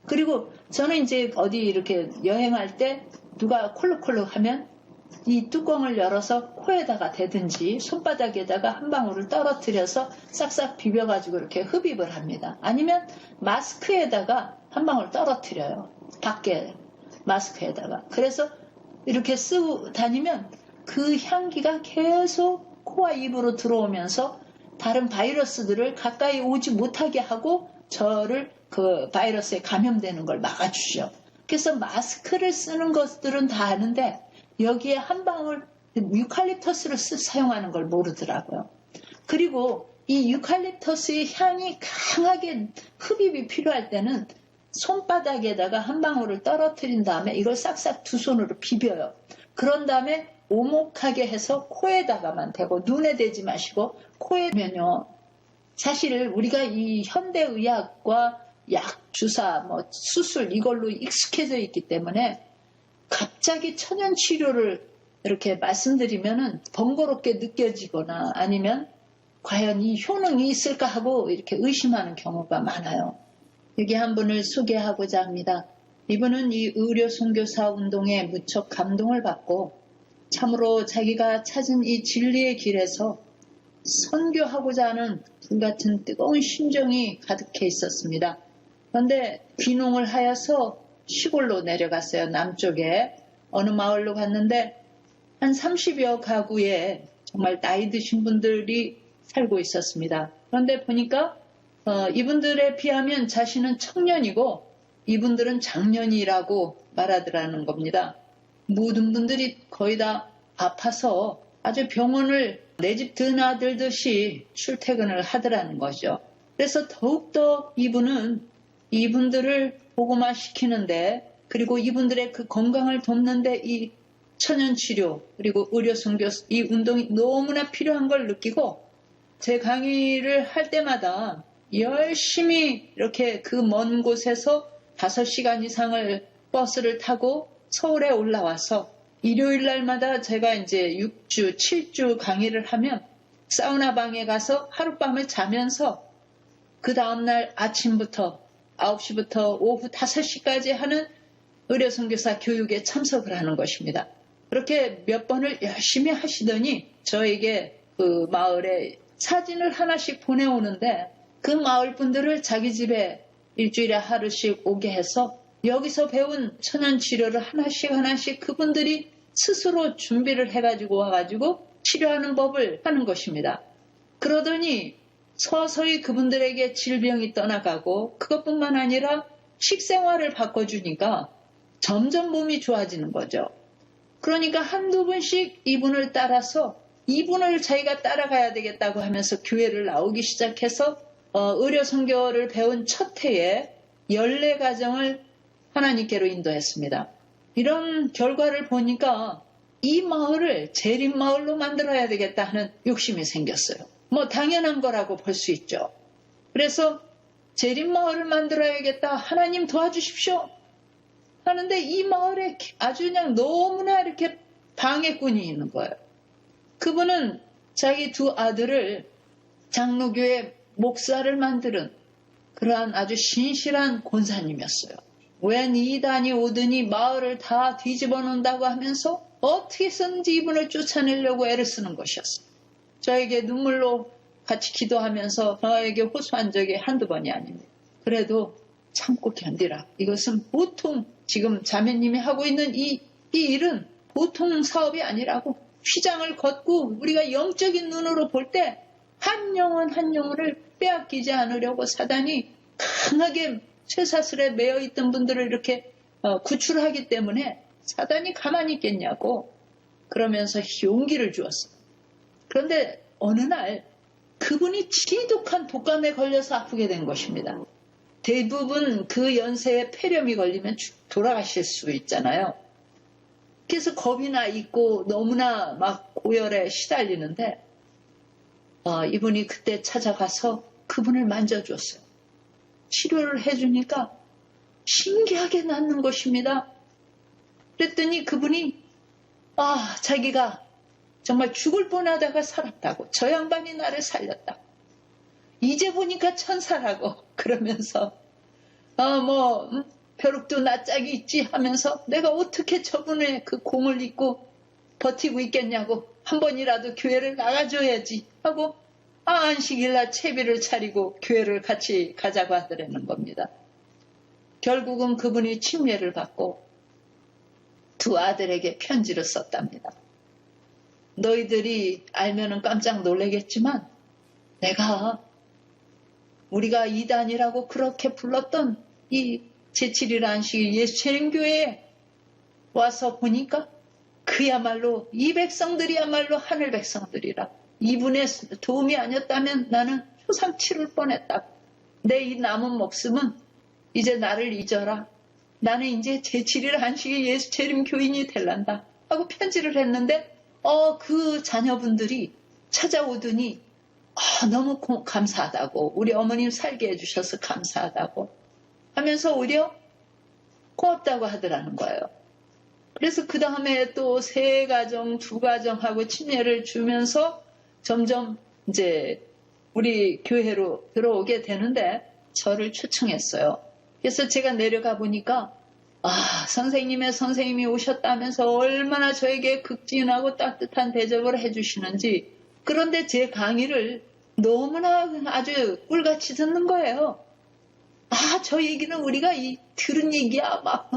그리고 저는 이제 어디 이렇게 여행할 때 누가 콜록콜록 하면 이 뚜껑을 열어서 코에다가 대든지 손바닥에다가 한 방울을 떨어뜨려서 싹싹 비벼가지고 이렇게 흡입을 합니다. 아니면 마스크에다가 한 방울 떨어뜨려요. 밖에 마스크에다가. 그래서 이렇게 쓰고 다니면 그 향기가 계속 코와 입으로 들어오면서 다른 바이러스들을 가까이 오지 못하게 하고 저를 그 바이러스에 감염되는 걸 막아주죠. 그래서 마스크를 쓰는 것들은 다 아는데 여기에 한 방울 유칼립터스를 사용하는 걸 모르더라고요. 그리고 이 유칼립터스의 향이 강하게 흡입이 필요할 때는 손바닥에다가 한 방울을 떨어뜨린 다음에 이걸 싹싹 2손으로 비벼요. 그런 다음에 오목하게 해서 코에다가만 대고 눈에 대지 마시고 코에 대면요. 사실 우리가 이 현대의학과 약, 주사, 수술 이걸로 익숙해져 있기 때문에 갑자기 천연치료를 이렇게 말씀드리면은 번거롭게 느껴지거나 아니면 과연 이 효능이 있을까 하고 이렇게 의심하는 경우가 많아요. 여기 한 분을 소개하고자 합니다. 이분은 이 의료 선교사 운동에 무척 감동을 받고 참으로 자기가 찾은 이 진리의 길에서 선교하고자 하는 불같은 뜨거운 심정이 가득해 있었습니다. 그런데 귀농을 하여서 시골로 내려갔어요. 남쪽에 어느 마을로 갔는데 한 30여 가구에 정말 나이 드신 분들이 살고 있었습니다. 그런데 보니까 이분들에 비하면 자신은 청년이고 이분들은 장년이라고 말하더라는 겁니다. 모든 분들이 거의 다 아파서 아주 병원을 내 집 드나들듯이 출퇴근을 하더라는 거죠. 그래서 더욱더 이분들을 보고만 시키는데, 그리고 이분들의 그 건강을 돕는데 이 천연치료 그리고 의료선교 이 운동이 너무나 필요한 걸 느끼고 제 강의를 할 때마다 열심히 이렇게 그 먼 곳에서 5시간 이상을 버스를 타고 서울에 올라와서 일요일 날마다 제가 이제 6주, 7주 강의를 하면 사우나 방에 가서 하룻밤을 자면서 그 다음날 아침부터 9시부터 오후 5시까지 하는 의료선교사 교육에 참석을 하는 것입니다. 그렇게 몇 번을 열심히 하시더니 저에게 그 마을에 사진을 하나씩 보내오는데 그 마을 분들을 자기 집에 일주일에 하루씩 오게 해서 여기서 배운 천연치료를 하나씩 그분들이 스스로 준비를 해가지고 와가지고 치료하는 법을 하는 것입니다. 그러더니 서서히 그분들에게 질병이 떠나가고 그것뿐만 아니라 식생활을 바꿔주니까 점점 몸이 좋아지는 거죠. 그러니까 한두 번씩 이분을 따라서 이분을 자기가 따라가야 되겠다고 하면서 교회를 나오기 시작해서 의료 선교를 배운 첫 해에 14가정을 하나님께로 인도했습니다. 이런 결과를 보니까 이 마을을 재림마을로 만들어야 되겠다 하는 욕심이 생겼어요. 뭐 당연한 거라고 볼 수 있죠. 그래서 재림마을을 만들어야겠다. 하나님 도와주십시오. 하는데 이 마을에 아주 그냥 너무나 이렇게 방해꾼이 있는 거예요. 그분은 자기 2 아들을 장로교회 목사를 만드는 그러한 아주 신실한 권사님이었어요. 웬 이단이 오더니 마을을 다 뒤집어 놓는다고 하면서 어떻게든지 이분을 쫓아내려고 애를 쓰는 것이었어요. 저에게 눈물로 같이 기도하면서 저에게 호소한 적이 한두 번이 아닙니다. 그래도 참고 견디라. 이것은 보통 지금 자매님이 하고 있는 이 일은 보통 사업이 아니라고, 휘장을 걷고 우리가 영적인 눈으로 볼 때 한 영혼 한 영혼을 빼앗기지 않으려고 사단이 강하게 쇠사슬에 매여 있던 분들을 이렇게 구출하기 때문에 사단이 가만히 있겠냐고 그러면서 용기를 주었어요. 그런데 어느 날 그분이 지독한 독감에 걸려서 아프게 된 것입니다. 대부분 그 연세에 폐렴이 걸리면 돌아가실 수 있잖아요. 그래서 겁이 나 있고 너무나 막 고열에 시달리는데 이분이 그때 찾아가서 그분을 만져줬어요. 치료를 해주니까 신기하게 낫는 것입니다. 그랬더니 그분이 자기가 정말 죽을 뻔하다가 살았다고, 저 양반이 나를 살렸다고, 이제 보니까 천사라고 그러면서 벼룩도 낯짝이 있지 하면서 내가 어떻게 저분의 그 공을 잊고 버티고 있겠냐고, 한 번이라도 교회를 나가줘야지 하고 안식일날 채비를 차리고 교회를 같이 가자고 하더라는 겁니다. 결국은 그분이 침례를 받고 2 아들에게 편지를 썼답니다. 너희들이 알면은 깜짝 놀라겠지만 내가 우리가 이단이라고 그렇게 불렀던 이 제7일 안식일 예수재림교회에 와서 보니까 그야말로 이 백성들이야말로 하늘 백성들이라. 이분의 도움이 아니었다면 나는 효상 치를 뻔했다. 내 이 남은 목숨은 이제 나를 잊어라. 나는 이제 제7일 안식일 예수재림 교인이 될란다 하고 편지를 했는데 그 자녀분들이 찾아오더니 너무 감사하다고, 우리 어머님 살게 해주셔서 감사하다고 하면서 오히려 고맙다고 하더라는 거예요. 그래서 그 다음에 또 3가정, 2가정하고 침례를 주면서 점점 이제 우리 교회로 들어오게 되는데 저를 초청했어요. 그래서 제가 내려가 보니까 선생님이 오셨다면서 얼마나 저에게 극진하고 따뜻한 대접을 해주시는지. 그런데 제 강의를 너무나 아주 꿀같이 듣는 거예요. 저 얘기는 우리가 들은 얘기야. 막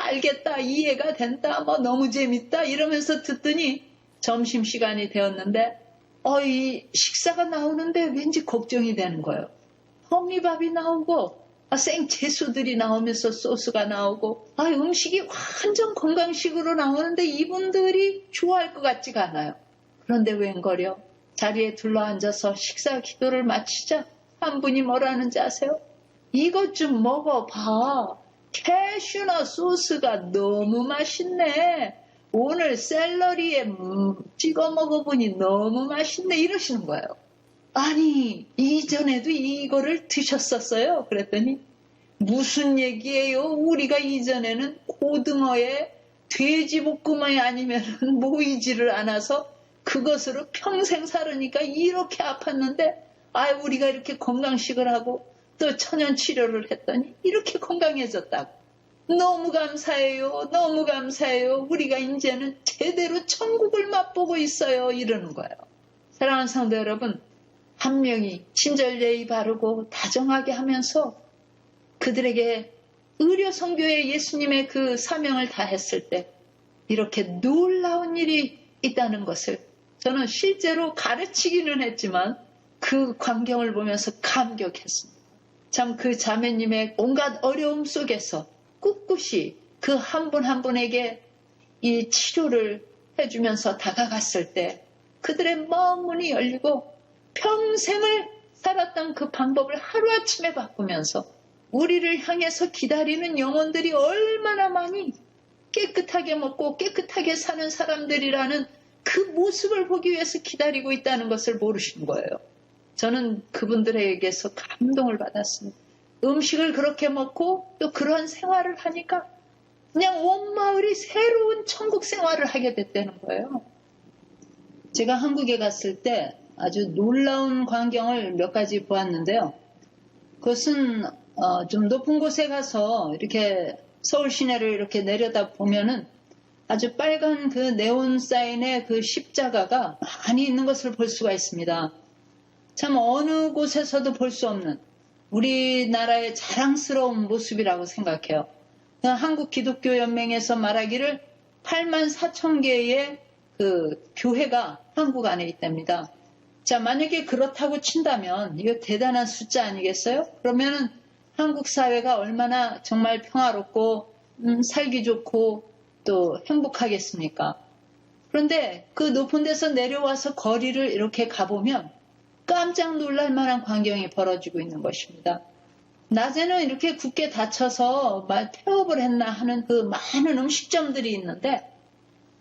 알겠다, 이해가 된다, 뭐 너무 재밌다 이러면서 듣더니 점심시간이 되었는데 이 식사가 나오는데 왠지 걱정이 되는 거예요. 현미밥이 나오고 생채소들이 나오면서 소스가 나오고 음식이 완전 건강식으로 나오는데 이분들이 좋아할 것 같지가 않아요. 그런데 웬걸요? 자리에 둘러앉아서 식사 기도를 마치자 한 분이 뭐라는지 아세요? 이것 좀 먹어봐. 캐슈넛 소스가 너무 맛있네. 오늘 샐러리에 찍어 먹어보니 너무 맛있네. 이러시는 거예요. 아니, 이전에도 이거를 드셨었어요? 그랬더니 무슨 얘기예요? 우리가 이전에는 고등어에 돼지볶음이 아니면 모이지를 않아서 그것으로 평생 살으니까 이렇게 아팠는데 우리가 이렇게 건강식을 하고 또 천연치료를 했더니 이렇게 건강해졌다고. 너무 감사해요. 너무 감사해요. 우리가 이제는 제대로 천국을 맛보고 있어요. 이러는 거예요. 사랑하는 성도 여러분, 한 명이 친절 예의 바르고 다정하게 하면서 그들에게 의료 선교의 예수님의 그 사명을 다했을 때 이렇게 놀라운 일이 있다는 것을 저는 실제로 가르치기는 했지만 그 광경을 보면서 감격했습니다. 참 그 자매님의 온갖 어려움 속에서 꿋꿋이 그 한 분 한 분에게 이 치료를 해주면서 다가갔을 때 그들의 마음 문이 열리고 평생을 살았던 그 방법을 하루아침에 바꾸면서 우리를 향해서 기다리는 영혼들이 얼마나 많이 깨끗하게 먹고 깨끗하게 사는 사람들이라는 그 모습을 보기 위해서 기다리고 있다는 것을 모르신 거예요. 저는 그분들에게서 감동을 받았습니다. 음식을 그렇게 먹고 또 그런 생활을 하니까 그냥 온 마을이 새로운 천국 생활을 하게 됐다는 거예요. 제가 한국에 갔을 때 아주 놀라운 광경을 몇 가지 보았는데요. 그것은 좀 높은 곳에 가서 이렇게 서울 시내를 이렇게 내려다 보면은 아주 빨간 그 네온 사인의 그 십자가가 많이 있는 것을 볼 수가 있습니다. 참 어느 곳에서도 볼 수 없는 우리나라의 자랑스러운 모습이라고 생각해요. 한국기독교연맹에서 말하기를 8만 4천 개의 그 교회가 한국 안에 있답니다. 자, 만약에 그렇다고 친다면 이거 대단한 숫자 아니겠어요? 그러면은 한국 사회가 얼마나 정말 평화롭고 살기 좋고 또 행복하겠습니까? 그런데 그 높은 데서 내려와서 거리를 이렇게 가보면 깜짝 놀랄 만한 광경이 벌어지고 있는 것입니다. 낮에는 이렇게 굳게 닫혀서 폐업을 했나 하는 그 많은 음식점들이 있는데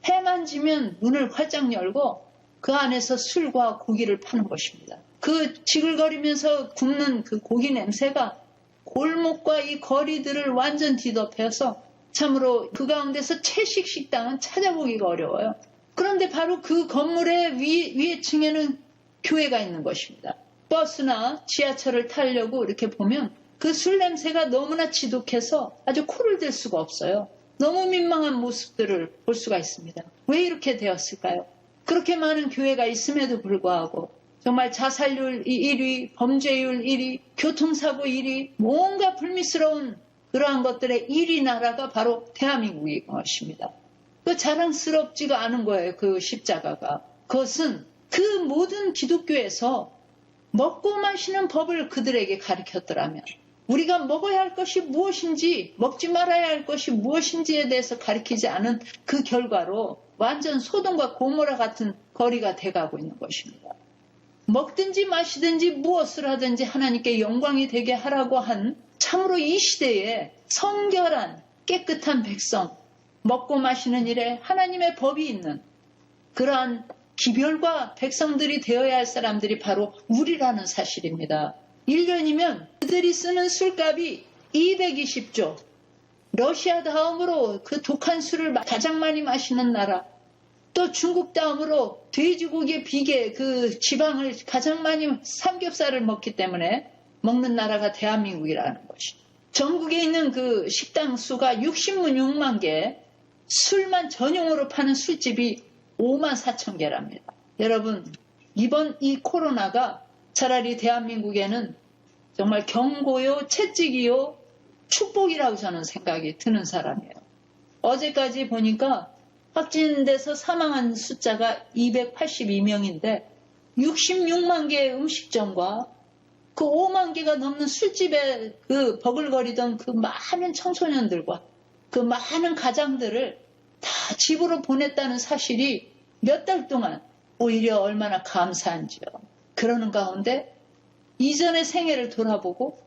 해만 지면 문을 활짝 열고 그 안에서 술과 고기를 파는 것입니다. 그 지글거리면서 굽는 그 고기 냄새가 골목과 이 거리들을 완전 뒤덮여서 참으로 그 가운데서 채식 식당은 찾아보기가 어려워요. 그런데 바로 그 건물의 위에 층에는 교회가 있는 것입니다. 버스나 지하철을 타려고 이렇게 보면 그 술 냄새가 너무나 지독해서 아주 코를 댈 수가 없어요. 너무 민망한 모습들을 볼 수가 있습니다. 왜 이렇게 되었을까요? 그렇게 많은 교회가 있음에도 불구하고 정말 자살률 1위, 범죄율 1위, 교통사고 1위, 뭔가 불미스러운 그러한 것들의 1위 나라가 바로 대한민국인 것입니다. 그 자랑스럽지가 않은 거예요. 그 십자가가. 그것은 그 모든 기독교에서 먹고 마시는 법을 그들에게 가르쳤더라면 우리가 먹어야 할 것이 무엇인지 먹지 말아야 할 것이 무엇인지에 대해서 가르치지 않은 그 결과로 완전 소돔과 고모라 같은 거리가 돼가고 있는 것입니다. 먹든지 마시든지 무엇을 하든지 하나님께 영광이 되게 하라고 한 참으로 이 시대에 성결한 깨끗한 백성, 먹고 마시는 일에 하나님의 법이 있는 그러한 기별과 백성들이 되어야 할 사람들이 바로 우리라는 사실입니다. 1년이면 그들이 쓰는 술값이 220조. 러시아 다음으로 그 독한 술을 가장 많이 마시는 나라. 또 중국 다음으로 돼지고기 비계 그 지방을 가장 많이 삼겹살을 먹기 때문에 먹는 나라가 대한민국이라는 것이. 전국에 있는 그 식당 수가 66만 개, 술만 전용으로 파는 술집이 5만 4천 개랍니다. 여러분, 이번 이 코로나가 차라리 대한민국에는 정말 경고요, 채찍이요, 축복이라고 저는 생각이 드는 사람이에요. 어제까지 보니까 확진돼서 사망한 숫자가 282명인데 66만 개의 음식점과 그 5만 개가 넘는 술집에 그 버글거리던 그 많은 청소년들과 그 많은 가장들을 다 집으로 보냈다는 사실이 몇 달 동안 오히려 얼마나 감사한지요. 그러는 가운데 이전의 생애를 돌아보고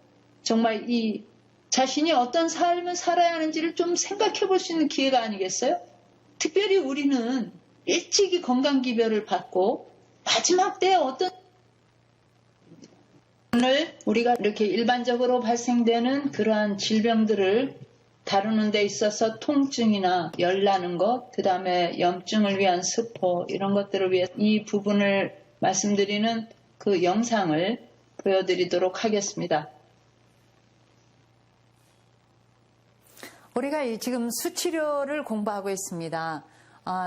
정말 이 자신이 어떤 삶을 살아야 하는지를 좀 생각해 볼 수 있는 기회가 아니겠어요? 특별히 우리는 일찍이 건강기별을 받고 마지막 때에 어떤 오늘 우리가 이렇게 일반적으로 발생되는 그러한 질병들을 다루는 데 있어서 통증이나 열나는 것, 그 다음에 염증을 위한 스포 이런 것들을 위해 이 부분을 말씀드리는 그 영상을 보여드리도록 하겠습니다. 우리가 지금 수치료를 공부하고 있습니다.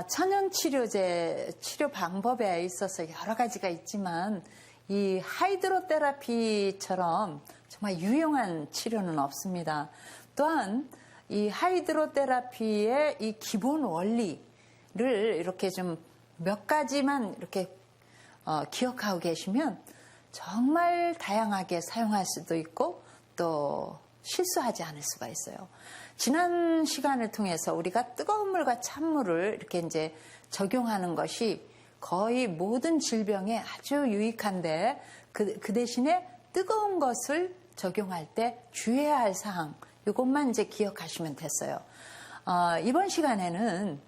천연치료제 치료 방법에 있어서 여러 가지가 있지만 이 하이드로테라피처럼 정말 유용한 치료는 없습니다. 또한 이 하이드로테라피의 이 기본 원리를 이렇게 좀 몇 가지만 이렇게 기억하고 계시면 정말 다양하게 사용할 수도 있고 또 실수하지 않을 수가 있어요. 지난 시간을 통해서 우리가 뜨거운 물과 찬물을 이렇게 이제 적용하는 것이 거의 모든 질병에 아주 유익한데 그 대신에 뜨거운 것을 적용할 때 주의해야 할 사항 이것만 이제 기억하시면 됐어요. 이번 시간에는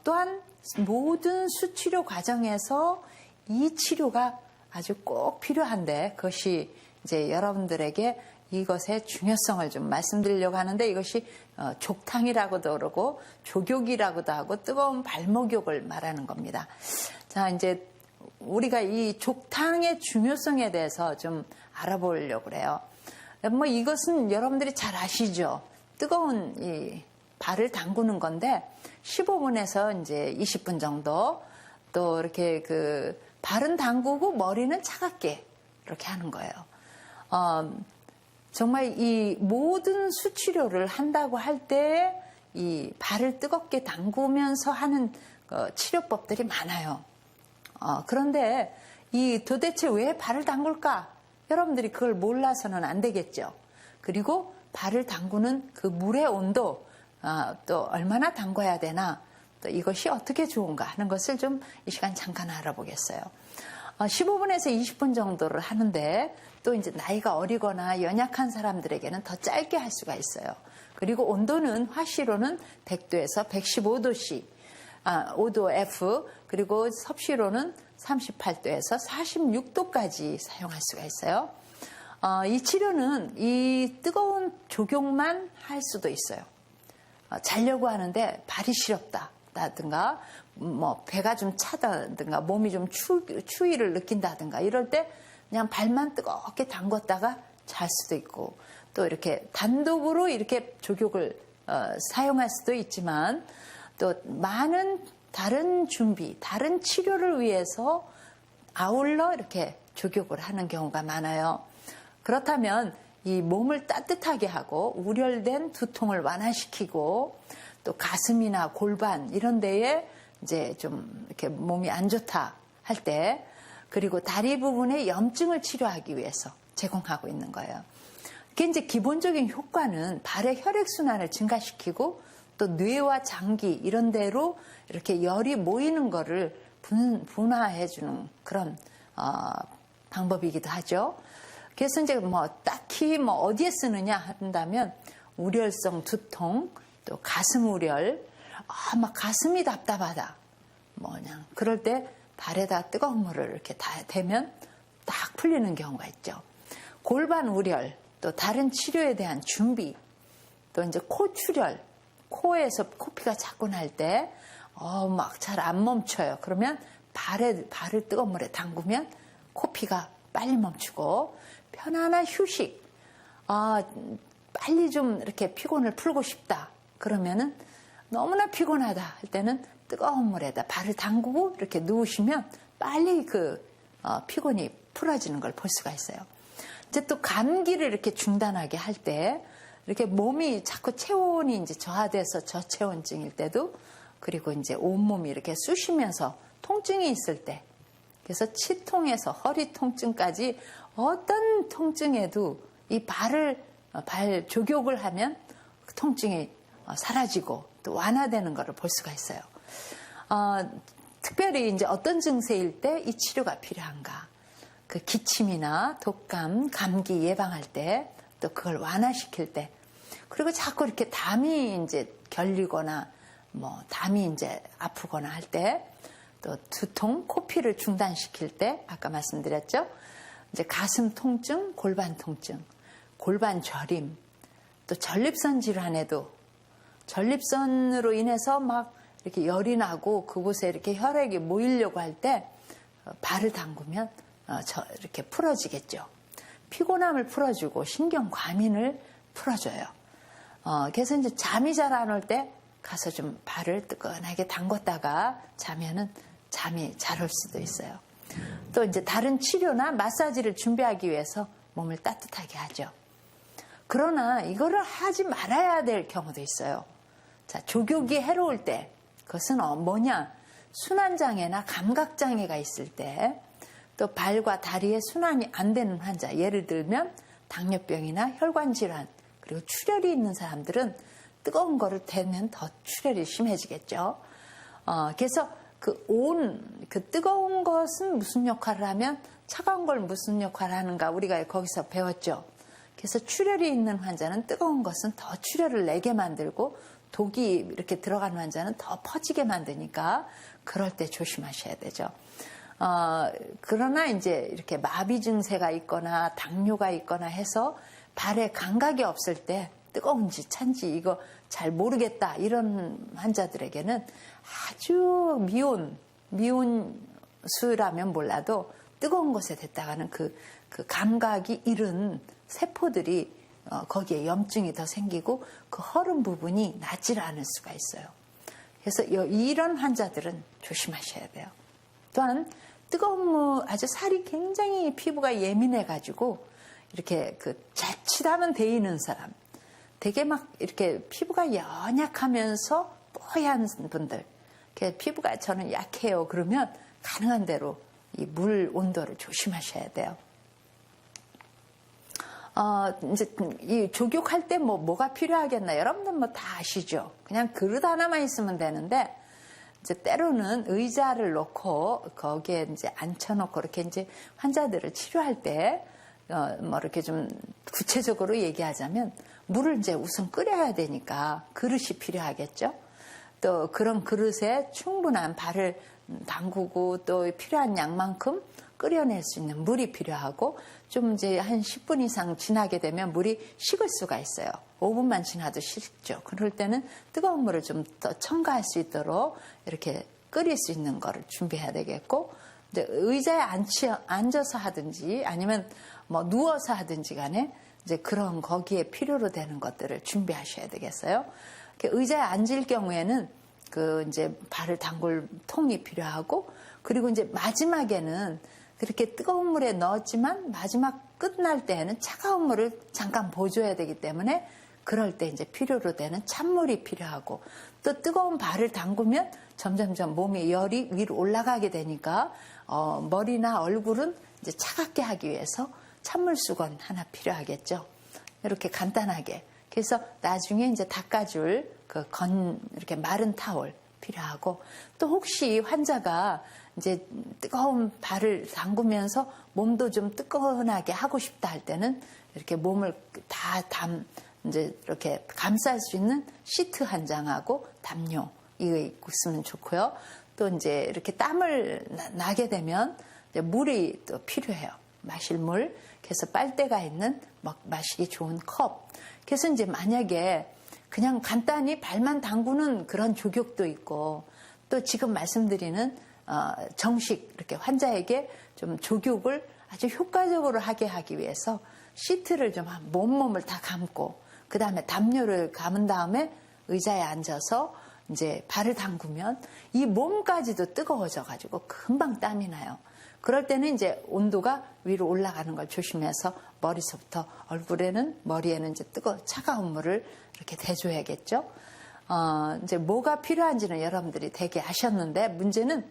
또한 모든 수치료 과정에서 이 치료가 아주 꼭 필요한데 그것이 이제 여러분들에게 이것의 중요성을 좀 말씀드리려고 하는데 이것이 족탕이라고도 그러고 족욕이라고도 하고 뜨거운 발목욕을 말하는 겁니다. 자, 이제 우리가 이 족탕의 중요성에 대해서 좀 알아보려고 그래요. 뭐 이것은 여러분들이 잘 아시죠? 뜨거운 이 발을 담그는 건데 15분에서 이제 20분 정도 또 이렇게 그 발은 담그고 머리는 차갑게 이렇게 하는 거예요. 정말 이 모든 수치료를 한다고 할 때 이 발을 뜨겁게 담그면서 하는 치료법들이 많아요. 그런데 이 도대체 왜 발을 담글까? 여러분들이 그걸 몰라서는 안 되겠죠. 그리고 발을 담그는 그 물의 온도 또 얼마나 담궈야 되나 또 이것이 어떻게 좋은가 하는 것을 좀 이 시간 잠깐 알아보겠어요. 15분에서 20분 정도를 하는데 또 이제 나이가 어리거나 연약한 사람들에게는 더 짧게 할 수가 있어요. 그리고 온도는 화씨로는 100도에서 115도씨, 5도 F, 그리고 섭씨로는 38도에서 46도까지 사용할 수가 있어요. 이 치료는 이 뜨거운 족욕만 할 수도 있어요. 자려고 하는데 발이 시렵다든가 뭐 배가 좀 차다든가 몸이 좀 추위를 느낀다든가 이럴 때 그냥 발만 뜨겁게 담궜다가 잘 수도 있고 또 이렇게 단독으로 이렇게 족욕을 사용할 수도 있지만 또 많은 다른 준비, 다른 치료를 위해서 아울러 이렇게 족욕을 하는 경우가 많아요. 그렇다면 이 몸을 따뜻하게 하고 우렬된 두통을 완화시키고 또 가슴이나 골반 이런 데에 이제 좀 이렇게 몸이 안 좋다 할 때 그리고 다리 부분의 염증을 치료하기 위해서 제공하고 있는 거예요. 그게 이제 기본적인 효과는 발의 혈액순환을 증가시키고 또 뇌와 장기 이런 데로 이렇게 열이 모이는 거를 분화해주는 그런 방법이기도 하죠. 그래서 이제 뭐 딱히 뭐 어디에 쓰느냐 한다면 우렬성 두통, 또 가슴 우렬, 막 가슴이 답답하다. 뭐 그냥 그럴 때 발에다 뜨거운 물을 이렇게 다 대면 딱 풀리는 경우가 있죠. 골반 우렬, 또 다른 치료에 대한 준비, 또 이제 코 출혈, 코에서 코피가 자꾸 날 때, 막 잘 안 멈춰요. 그러면 발을 뜨거운 물에 담그면 코피가 빨리 멈추고, 편안한 휴식, 빨리 좀 이렇게 피곤을 풀고 싶다. 그러면은 너무나 피곤하다 할 때는 뜨거운 물에다 발을 담그고 이렇게 누우시면 빨리 그 피곤이 풀어지는 걸 볼 수가 있어요. 이제 또 감기를 이렇게 중단하게 할 때 이렇게 몸이 자꾸 체온이 이제 저하돼서 저체온증일 때도, 그리고 이제 온몸이 이렇게 쑤시면서 통증이 있을 때, 그래서 치통에서 허리 통증까지 어떤 통증에도 이 발 조격을 하면 그 통증이 사라지고 또 완화되는 것을 볼 수가 있어요. 특별히 이제 어떤 증세일 때 이 치료가 필요한가? 그 기침이나 독감, 감기 예방할 때, 또 그걸 완화시킬 때, 그리고 자꾸 이렇게 담이 이제 결리거나 뭐 담이 이제 아프거나 할 때, 또 두통, 코피를 중단시킬 때, 아까 말씀드렸죠. 이제 가슴 통증, 골반 통증, 골반 저림, 또 전립선 질환에도 전립선으로 인해서 막 이렇게 열이 나고 그곳에 이렇게 혈액이 모이려고 할 때 발을 담그면 이렇게 풀어지겠죠. 피곤함을 풀어주고 신경 과민을 풀어줘요. 그래서 이제 잠이 잘 안 올 때 가서 좀 발을 뜨끈하게 담궜다가 자면은 잠이 잘 올 수도 있어요. 또 이제 다른 치료나 마사지를 준비하기 위해서 몸을 따뜻하게 하죠. 그러나 이거를 하지 말아야 될 경우도 있어요. 자, 족욕이 해로울 때, 그것은 뭐냐? 순환장애나 감각장애가 있을 때, 또 발과 다리의 순환이 안 되는 환자, 예를 들면 당뇨병이나 혈관질환, 그리고 출혈이 있는 사람들은 뜨거운 거를 대면 더 출혈이 심해지겠죠. 그래서 그 뜨거운 것은 무슨 역할을 하면 차가운 걸 무슨 역할을 하는가 우리가 거기서 배웠죠. 그래서 출혈이 있는 환자는 뜨거운 것은 더 출혈을 내게 만들고 독이 이렇게 들어간 환자는 더 퍼지게 만드니까 그럴 때 조심하셔야 되죠. 그러나 이제 이렇게 마비 증세가 있거나 당뇨가 있거나 해서 발에 감각이 없을 때 뜨거운지 찬지 이거 잘 모르겠다 이런 환자들에게는 아주 미온수라면 몰라도 뜨거운 곳에 댔다가는 그 감각이 잃은 세포들이 거기에 염증이 더 생기고 그 허른 부분이 낫질 않을 수가 있어요. 그래서 이런 환자들은 조심하셔야 돼요. 또한 뜨거운 아주 살이 굉장히 피부가 예민해가지고 이렇게 자칫하면 데이는 사람, 되게 막 이렇게 피부가 연약하면서 뽀얀 분들, 피부가 저는 약해요. 그러면 가능한 대로 이 물 온도를 조심하셔야 돼요. 이제 이 족욕할 때 뭐가 필요하겠나? 여러분들 뭐 다 아시죠? 그냥 그릇 하나만 있으면 되는데, 이제 때로는 의자를 놓고 거기에 이제 앉혀놓고 이렇게 이제 환자들을 치료할 때, 뭐 이렇게 좀 구체적으로 얘기하자면 물을 이제 우선 끓여야 되니까 그릇이 필요하겠죠? 또 그런 그릇에 충분한 발을 담그고 또 필요한 양만큼 끓여낼 수 있는 물이 필요하고, 좀 이제 한 10분 이상 지나게 되면 물이 식을 수가 있어요. 5분만 지나도 식죠. 그럴 때는 뜨거운 물을 좀 더 첨가할 수 있도록 이렇게 끓일 수 있는 거를 준비해야 되겠고, 이제 의자에 앉아서 하든지 아니면 뭐 누워서 하든지 간에 이제 그런 거기에 필요로 되는 것들을 준비하셔야 되겠어요. 의자에 앉을 경우에는 이제 발을 담글 통이 필요하고, 그리고 이제 마지막에는 그렇게 뜨거운 물에 넣었지만 마지막 끝날 때에는 차가운 물을 잠깐 보줘야 되기 때문에 그럴 때 이제 필요로 되는 찬물이 필요하고, 또 뜨거운 발을 담그면 점점점 몸의 열이 위로 올라가게 되니까 머리나 얼굴은 이제 차갑게 하기 위해서 찬물 수건 하나 필요하겠죠. 이렇게 간단하게. 그래서 나중에 이제 닦아줄 이렇게 마른 타올 필요하고, 또 혹시 환자가 이제 뜨거운 발을 담그면서 몸도 좀 뜨끈하게 하고 싶다 할 때는 이렇게 몸을 이제 이렇게 감쌀 수 있는 시트 한 장하고 담요 이거 입고 있으면 좋고요. 또 이제 이렇게 땀을 나게 되면 이제 물이 또 필요해요. 마실 물. 그래서 빨대가 있는 마시기 좋은 컵. 그래서 이제 만약에 그냥 간단히 발만 담그는 그런 족욕도 있고, 또 지금 말씀드리는 정식 이렇게 환자에게 좀 족욕을 아주 효과적으로 하게 하기 위해서 시트를 좀 몸을 다 감고, 그 다음에 담요를 감은 다음에 의자에 앉아서 이제 발을 담그면 이 몸까지도 뜨거워져가지고 금방 땀이 나요. 그럴 때는 이제 온도가 위로 올라가는 걸 조심해서 머리서부터 머리에는 이제 차가운 물을 이렇게 대줘야겠죠. 이제 뭐가 필요한지는 여러분들이 되게 아셨는데, 문제는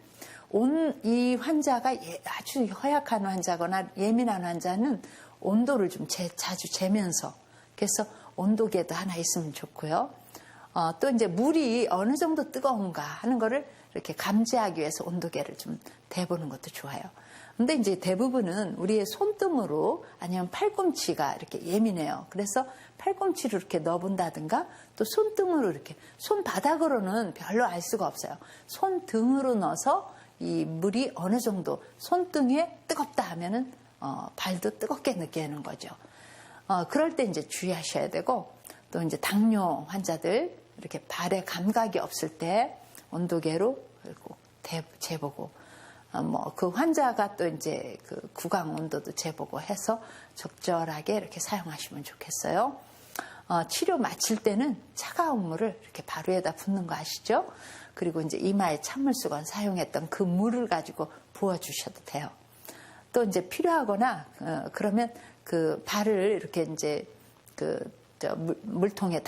이 환자가 아주 허약한 환자거나 예민한 환자는 온도를 좀 자주 재면서, 그래서 온도계도 하나 있으면 좋고요. 또 이제 물이 어느 정도 뜨거운가 하는 거를 이렇게 감지하기 위해서 온도계를 좀 대보는 것도 좋아요. 근데 이제 대부분은 우리의 손등으로 아니면 팔꿈치가 이렇게 예민해요. 그래서 팔꿈치로 이렇게 넣어본다든가 또 손등으로 이렇게, 손바닥으로는 별로 알 수가 없어요. 손등으로 넣어서 이 물이 어느 정도 손등에 뜨겁다 하면은 발도 뜨겁게 느끼는 거죠. 그럴 때 이제 주의하셔야 되고, 또 이제 당뇨 환자들 이렇게 발에 감각이 없을 때 온도계로 재보고, 그 환자가 또 이제 그 구강 온도도 재보고 해서 적절하게 이렇게 사용하시면 좋겠어요. 치료 마칠 때는 차가운 물을 이렇게 바로에다 붓는 거 아시죠? 그리고 이제 이마에 찬물수건 사용했던 그 물을 가지고 부어주셔도 돼요. 또 이제 필요하거나 그러면 그 발을 이렇게 이제 물통에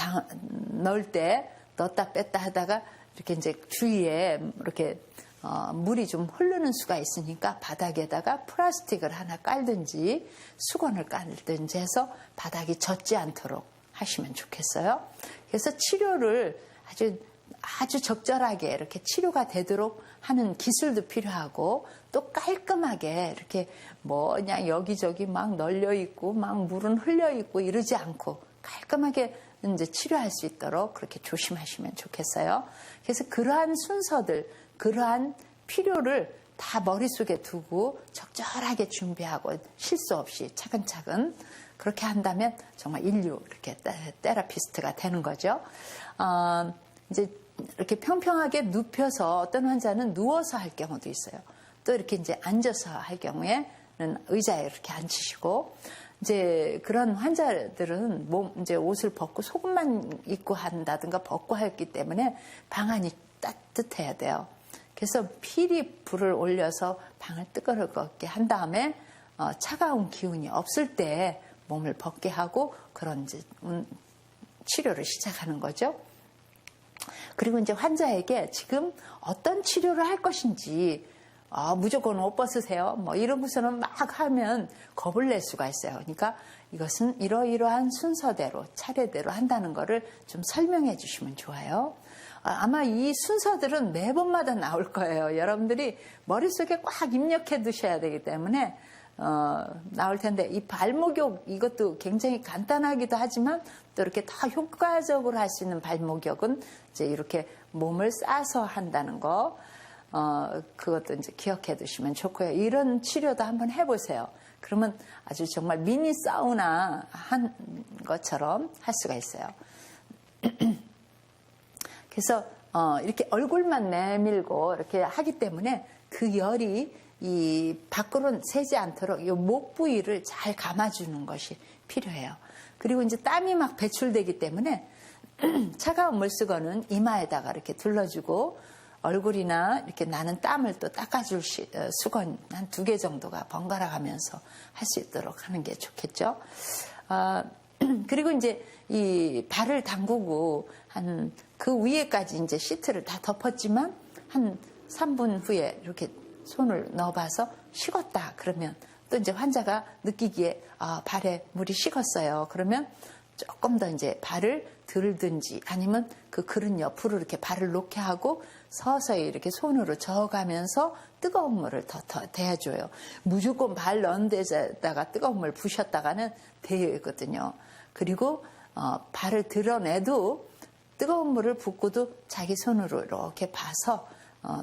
넣을 때 넣었다 뺐다 하다가 이렇게 이제 주위에 이렇게 물이 좀 흐르는 수가 있으니까 바닥에다가 플라스틱을 하나 깔든지 수건을 깔든지 해서 바닥이 젖지 않도록 하시면 좋겠어요. 그래서 치료를 아주 적절하게 이렇게 치료가 되도록 하는 기술도 필요하고, 또 깔끔하게 이렇게 그냥 여기저기 막 널려 있고 막 물은 흘려 있고 이러지 않고 깔끔하게 이제 치료할 수 있도록 그렇게 조심하시면 좋겠어요. 그래서 그러한 순서들, 그러한 필요를 다 머릿속에 두고 적절하게 준비하고 실수 없이 차근차근 그렇게 한다면 정말 인류 이렇게 테라피스트가 되는 거죠. 이제 이렇게 평평하게 눕혀서 어떤 환자는 누워서 할 경우도 있어요. 또 이렇게 이제 앉아서 할 경우에는 의자에 이렇게 앉히시고, 이제 그런 환자들은 이제 옷을 벗고 속옷만 입고 한다든가 벗고 했기 때문에 방 안이 따뜻해야 돼요. 그래서 미리 불을 올려서 방을 뜨겁게 한 다음에 차가운 기운이 없을 때 몸을 벗게 하고 그런 이제 치료를 시작하는 거죠. 그리고 이제 환자에게 지금 어떤 치료를 할 것인지 무조건 옷 벗으세요. 이러고서는 막 하면 겁을 낼 수가 있어요. 그러니까 이것은 이러이러한 순서대로 차례대로 한다는 거를 좀 설명해 주시면 좋아요. 아마 이 순서들은 매번마다 나올 거예요. 여러분들이 머릿속에 꽉 입력해 두셔야 되기 때문에 나올 텐데, 이 발목욕 이것도 굉장히 간단하기도 하지만 또 이렇게 더 효과적으로 할 수 있는 발목욕은 이제 이렇게 몸을 싸서 한다는 거, 그것도 이제 기억해 두시면 좋고요. 이런 치료도 한번 해보세요. 그러면 아주 정말 미니 사우나 한 것처럼 할 수가 있어요. 그래서 이렇게 얼굴만 내밀고 이렇게 하기 때문에 그 열이 이 밖으로 새지 않도록 이 목 부위를 잘 감아주는 것이 필요해요. 그리고 이제 땀이 막 배출되기 때문에 차가운 물수건은 이마에다가 이렇게 둘러주고, 얼굴이나 이렇게 나는 땀을 또 닦아줄 수건 한 2개 정도가 번갈아 가면서 할 수 있도록 하는 게 좋겠죠. 그리고 이제 이 발을 담그고 한 그 위에까지 이제 시트를 다 덮었지만 한 3분 후에 이렇게 손을 넣어봐서 식었다 그러면 또 이제 환자가 느끼기에 발에 물이 식었어요. 그러면 조금 더 이제 발을 들든지 아니면 그 그릇 옆으로 이렇게 발을 놓게 하고 서서히 이렇게 손으로 저어가면서 뜨거운 물을 더 대줘요. 무조건 발 넣은 데다가 뜨거운 물 부셨다가는 되거든요. 그리고 발을 드러내도 뜨거운 물을 붓고도 자기 손으로 이렇게 봐서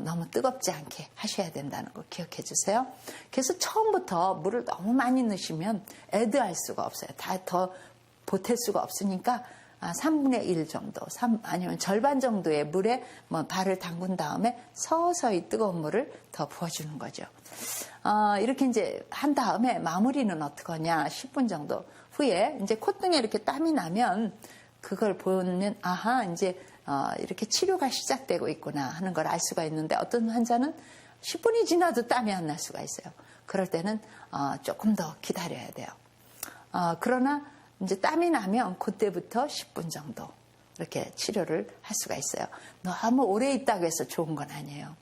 너무 뜨겁지 않게 하셔야 된다는 거 기억해 주세요. 그래서 처음부터 물을 너무 많이 넣으시면 애드할 수가 없어요. 다 더 보탤 수가 없으니까 3분의 1 정도, 아니면 절반 정도의 물에 발을 담근 다음에 서서히 뜨거운 물을 더 부어주는 거죠. 이렇게 이제 한 다음에 마무리는 어떻게 하냐, 10분 정도 후에 이제 콧등에 이렇게 땀이 나면 그걸 보면 이제 이렇게 치료가 시작되고 있구나 하는 걸 알 수가 있는데, 어떤 환자는 10분이 지나도 땀이 안 날 수가 있어요. 그럴 때는 조금 더 기다려야 돼요. 그러나 이제 땀이 나면 그때부터 10분 정도 이렇게 치료를 할 수가 있어요. 너무 오래 있다고 해서 좋은 건 아니에요.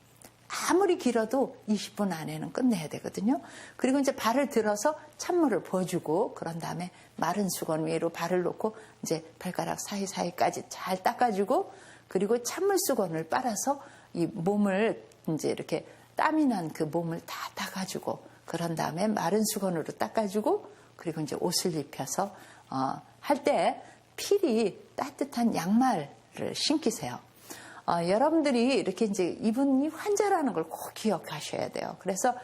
아무리 길어도 20분 안에는 끝내야 되거든요. 그리고 이제 발을 들어서 찬물을 부어주고 그런 다음에 마른 수건 위로 발을 놓고 이제 발가락 사이사이까지 잘 닦아주고 그리고 찬물 수건을 빨아서 이 몸을 이제 이렇게 땀이 난 그 몸을 다 닦아주고 그런 다음에 마른 수건으로 닦아주고 그리고 이제 옷을 입혀서 할 때 필히 따뜻한 양말을 신기세요. 여러분들이 이렇게 이제 이분이 환자라는 걸 꼭 기억하셔야 돼요. 그래서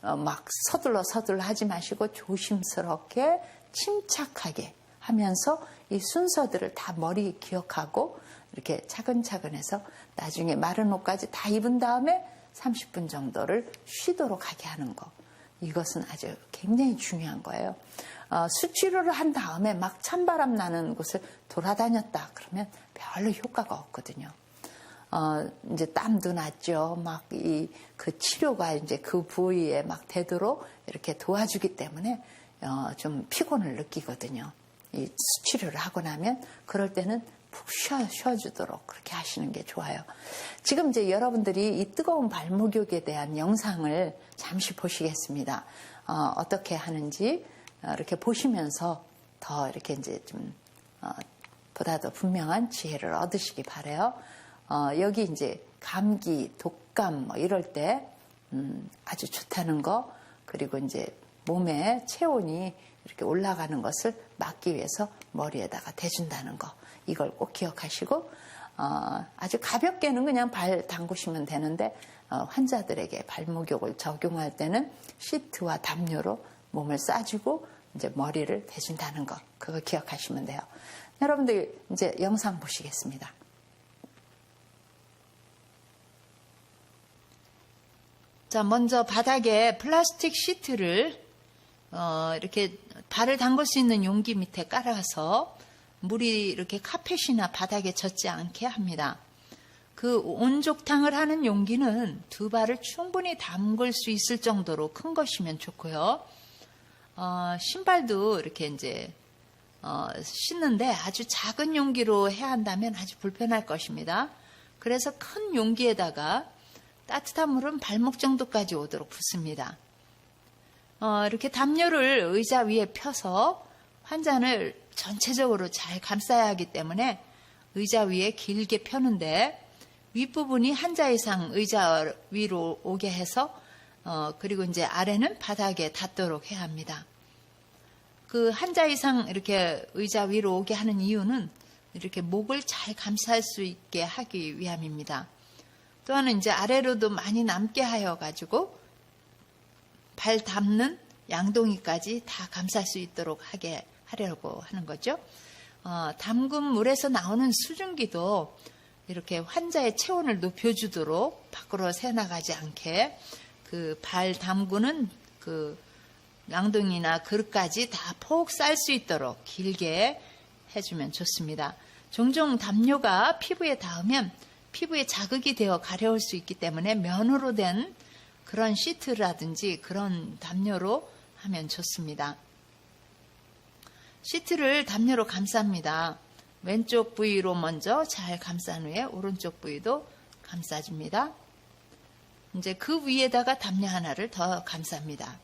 막 서둘러 하지 마시고 조심스럽게 침착하게 하면서 이 순서들을 다 머리 기억하고 이렇게 차근차근 해서 나중에 마른 옷까지 다 입은 다음에 30분 정도를 쉬도록 하게 하는 거. 이것은 아주 굉장히 중요한 거예요. 수치료를 한 다음에 막 찬바람 나는 곳을 돌아다녔다. 그러면 별로 효과가 없거든요. 이제 땀도 났죠. 막 그 치료가 이제 그 부위에 막 되도록 이렇게 도와주기 때문에 좀 피곤을 느끼거든요. 이 수치료를 하고 나면 그럴 때는 푹 쉬어주도록 그렇게 하시는 게 좋아요. 지금 이제 여러분들이 이 뜨거운 발목욕에 대한 영상을 잠시 보시겠습니다. 어떻게 하는지 이렇게 보시면서 더 이렇게 이제 좀 보다 더 분명한 지혜를 얻으시기 바라요. 여기 이제 감기, 독감 뭐 이럴 때 아주 좋다는 거 그리고 이제 몸에 체온이 이렇게 올라가는 것을 막기 위해서 머리에다가 대준다는 거 이걸 꼭 기억하시고 아주 가볍게는 그냥 발 담그시면 되는데 환자들에게 발목욕을 적용할 때는 시트와 담요로 몸을 싸주고 이제 머리를 대준다는 거 그거 기억하시면 돼요. 여러분들 이제 영상 보시겠습니다. 자, 먼저 바닥에 플라스틱 시트를 이렇게 발을 담글 수 있는 용기 밑에 깔아서 물이 이렇게 카펫이나 바닥에 젖지 않게 합니다. 그 온족탕을 하는 용기는 두 발을 충분히 담글 수 있을 정도로 큰 것이면 좋고요. 신발도 이렇게 이제 씻는데 아주 작은 용기로 해야 한다면 아주 불편할 것입니다. 그래서 큰 용기에다가 따뜻한 물은 발목 정도까지 오도록 붓습니다. 이렇게 담요를 의자 위에 펴서 환자를 전체적으로 잘 감싸야 하기 때문에 의자 위에 길게 펴는데 윗부분이 한자 이상 의자 위로 오게 해서 그리고 이제 아래는 바닥에 닿도록 해야 합니다. 그 한자 이상 이렇게 의자 위로 오게 하는 이유는 이렇게 목을 잘 감쌀 수 있게 하기 위함입니다. 또한 이제 아래로도 많이 남게 하여 가지고 발 닿는 양동이까지 다 감쌀 수 있도록 하게 하려고 하는 거죠. 담근 물에서 나오는 수증기도 이렇게 환자의 체온을 높여주도록 밖으로 새나가지 않게 그 발 담그는 그 양동이나 그릇까지 다 폭 쌀 수 있도록 길게 해주면 좋습니다. 종종 담요가 피부에 닿으면 피부에 자극이 되어 가려울 수 있기 때문에 면으로 된 그런 시트라든지 그런 담요로 하면 좋습니다. 시트를 담요로 감쌉니다. 왼쪽 부위로 먼저 잘 감싼 후에 오른쪽 부위도 감싸줍니다. 이제 그 위에다가 담요 하나를 더 감쌉니다.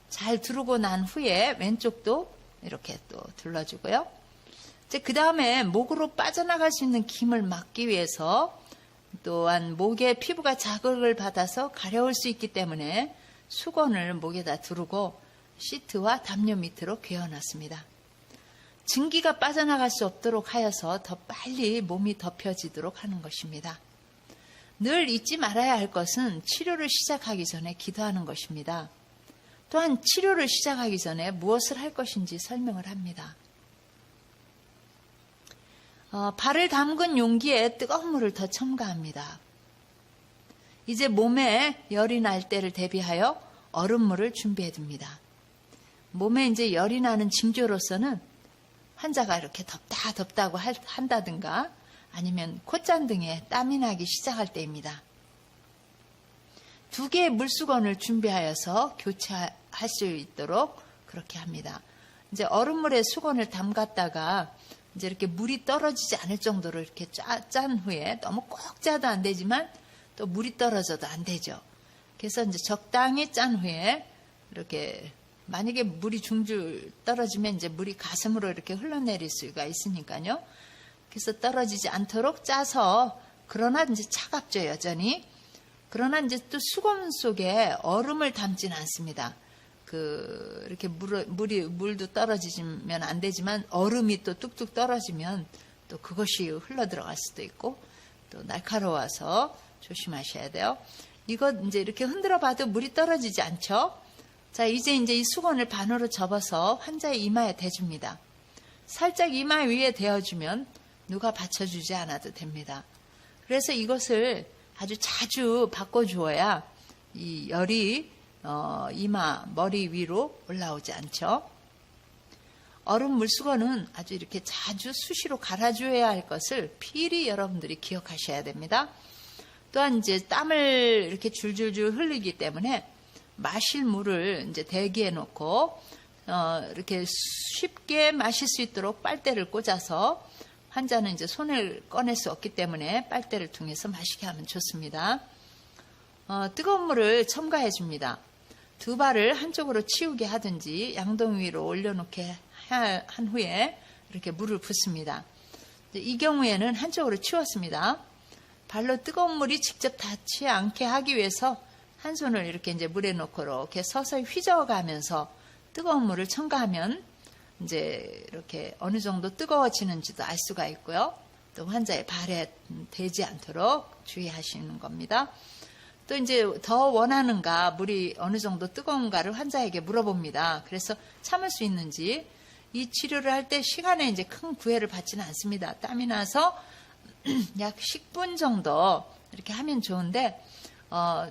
잘 두르고 난 후에 왼쪽도 이렇게 또 둘러주고요. 이제 그 다음에 목으로 빠져나갈 수 있는 김을 막기 위해서 또한 목에 피부가 자극을 받아서 가려울 수 있기 때문에 수건을 목에다 두르고 시트와 담요 밑으로 괴어놨습니다. 증기가 빠져나갈 수 없도록 하여서 더 빨리 몸이 덮여지도록 하는 것입니다. 늘 잊지 말아야 할 것은 치료를 시작하기 전에 기도하는 것입니다. 또한 치료를 시작하기 전에 무엇을 할 것인지 설명을 합니다. 발을 담근 용기에 뜨거운 물을 더 첨가합니다. 이제 몸에 열이 날 때를 대비하여 얼음물을 준비해 둡니다. 몸에 이제 열이 나는 징조로서는 환자가 이렇게 덥다고 한다든가 아니면 콧잔등에 땀이 나기 시작할 때입니다. 2개의 물수건을 준비하여서 교체할 수 있도록 그렇게 합니다. 이제 얼음물에 수건을 담갔다가 이제 이렇게 물이 떨어지지 않을 정도로 이렇게 짠 후에 너무 꼭 짜도 안 되지만 또 물이 떨어져도 안 되죠. 그래서 이제 적당히 짠 후에 이렇게 만약에 물이 중줄 떨어지면 이제 물이 가슴으로 이렇게 흘러내릴 수가 있으니까요. 그래서 떨어지지 않도록 짜서 그러나 이제 차갑죠, 여전히. 그러나 이제 또 수건 속에 얼음을 담지는 않습니다. 이렇게 물도 떨어지면 안 되지만 얼음이 또 뚝뚝 떨어지면 또 그것이 흘러 들어갈 수도 있고 또 날카로워서 조심하셔야 돼요. 이거 이제 이렇게 흔들어 봐도 물이 떨어지지 않죠? 자, 이제 이 수건을 반으로 접어서 환자의 이마에 대줍니다. 살짝 이마 위에 대어주면 누가 받쳐주지 않아도 됩니다. 그래서 이것을 아주 자주 바꿔주어야 이 열이 이마, 머리 위로 올라오지 않죠. 얼음 물수건은 아주 이렇게 자주 수시로 갈아줘야 할 것을 필히 여러분들이 기억하셔야 됩니다. 또한 이제 땀을 이렇게 줄줄줄 흘리기 때문에 마실 물을 이제 대기해 놓고 이렇게 쉽게 마실 수 있도록 빨대를 꽂아서 환자는 이제 손을 꺼낼 수 없기 때문에 빨대를 통해서 마시게 하면 좋습니다. 뜨거운 물을 첨가해 줍니다. 두 발을 한쪽으로 치우게 하든지 양동 위로 올려놓게 한 후에 이렇게 물을 붓습니다. 이 경우에는 한쪽으로 치웠습니다. 발로 뜨거운 물이 직접 닿지 않게 하기 위해서 한 손을 이렇게 이제 물에 놓고 이렇게 서서히 휘저어가면서 뜨거운 물을 첨가하면 이제 이렇게 어느 정도 뜨거워지는지도 알 수가 있고요. 또 환자의 발에 대지 않도록 주의하시는 겁니다. 또 이제 더 원하는가, 물이 어느 정도 뜨거운가를 환자에게 물어봅니다. 그래서 참을 수 있는지. 이 치료를 할 때 시간에 이제 큰 구애를 받지는 않습니다. 땀이 나서 약 10분 정도 이렇게 하면 좋은데,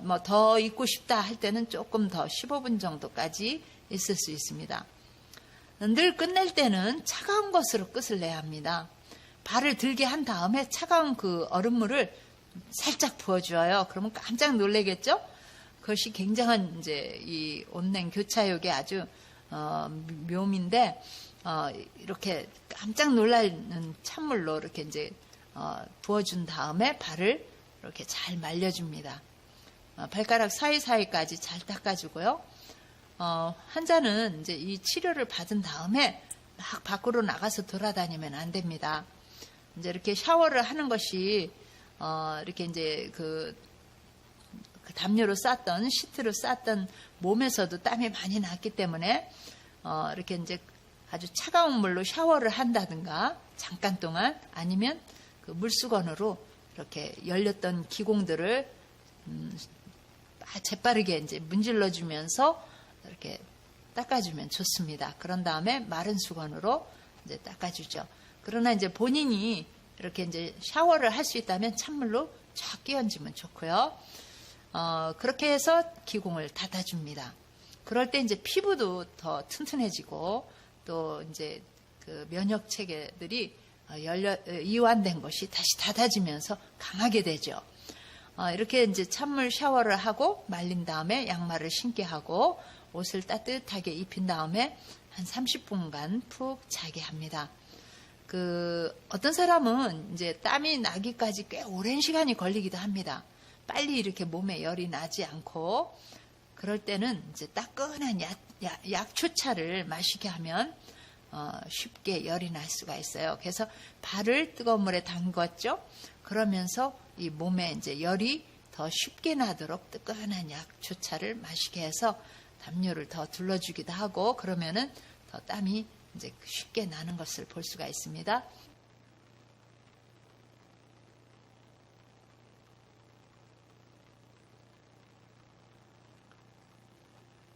뭐 더 있고 싶다 할 때는 조금 더 15분 정도까지 있을 수 있습니다. 늘 끝낼 때는 차가운 것으로 끝을 내야 합니다. 발을 들게 한 다음에 차가운 그 얼음물을 살짝 부어줘요. 그러면 깜짝 놀라겠죠? 그것이 굉장한 이제 이 온냉 교차욕의 아주 묘미인데 이렇게 깜짝 놀라는 찬물로 이렇게 이제 부어준 다음에 발을 이렇게 잘 말려줍니다. 발가락 사이사이까지 잘 닦아주고요. 환자는 이제 이 치료를 받은 다음에 막 밖으로 나가서 돌아다니면 안 됩니다. 이제 이렇게 샤워를 하는 것이 이렇게 이제 그 담요로 쌌던 시트로 쌌던 몸에서도 땀이 많이 났기 때문에 이렇게 이제 아주 차가운 물로 샤워를 한다든가 잠깐 동안 아니면 그 물수건으로 이렇게 열렸던 기공들을 재빠르게 이제 문질러 주면서 이렇게 닦아주면 좋습니다. 그런 다음에 마른 수건으로 이제 닦아주죠. 그러나 이제 본인이 이렇게 이제 샤워를 할 수 있다면 찬물로 쫙 끼얹으면 좋고요. 그렇게 해서 기공을 닫아줍니다. 그럴 때 이제 피부도 더 튼튼해지고 또 이제 그 면역 체계들이 이완된 것이 다시 닫아지면서 강하게 되죠. 이렇게 이제 찬물 샤워를 하고 말린 다음에 양말을 신게 하고 옷을 따뜻하게 입힌 다음에 한 30분간 푹 자게 합니다. 어떤 사람은 이제 땀이 나기까지 꽤 오랜 시간이 걸리기도 합니다. 빨리 이렇게 몸에 열이 나지 않고 그럴 때는 이제 따끈한 약초차를 마시게 하면 쉽게 열이 날 수가 있어요. 그래서 발을 뜨거운 물에 담궜죠. 그러면서 이 몸에 이제 열이 더 쉽게 나도록 뜨끈한 약초차를 마시게 해서 담요를 더 둘러주기도 하고 그러면은 더 땀이 이제 쉽게 나는 것을 볼 수가 있습니다.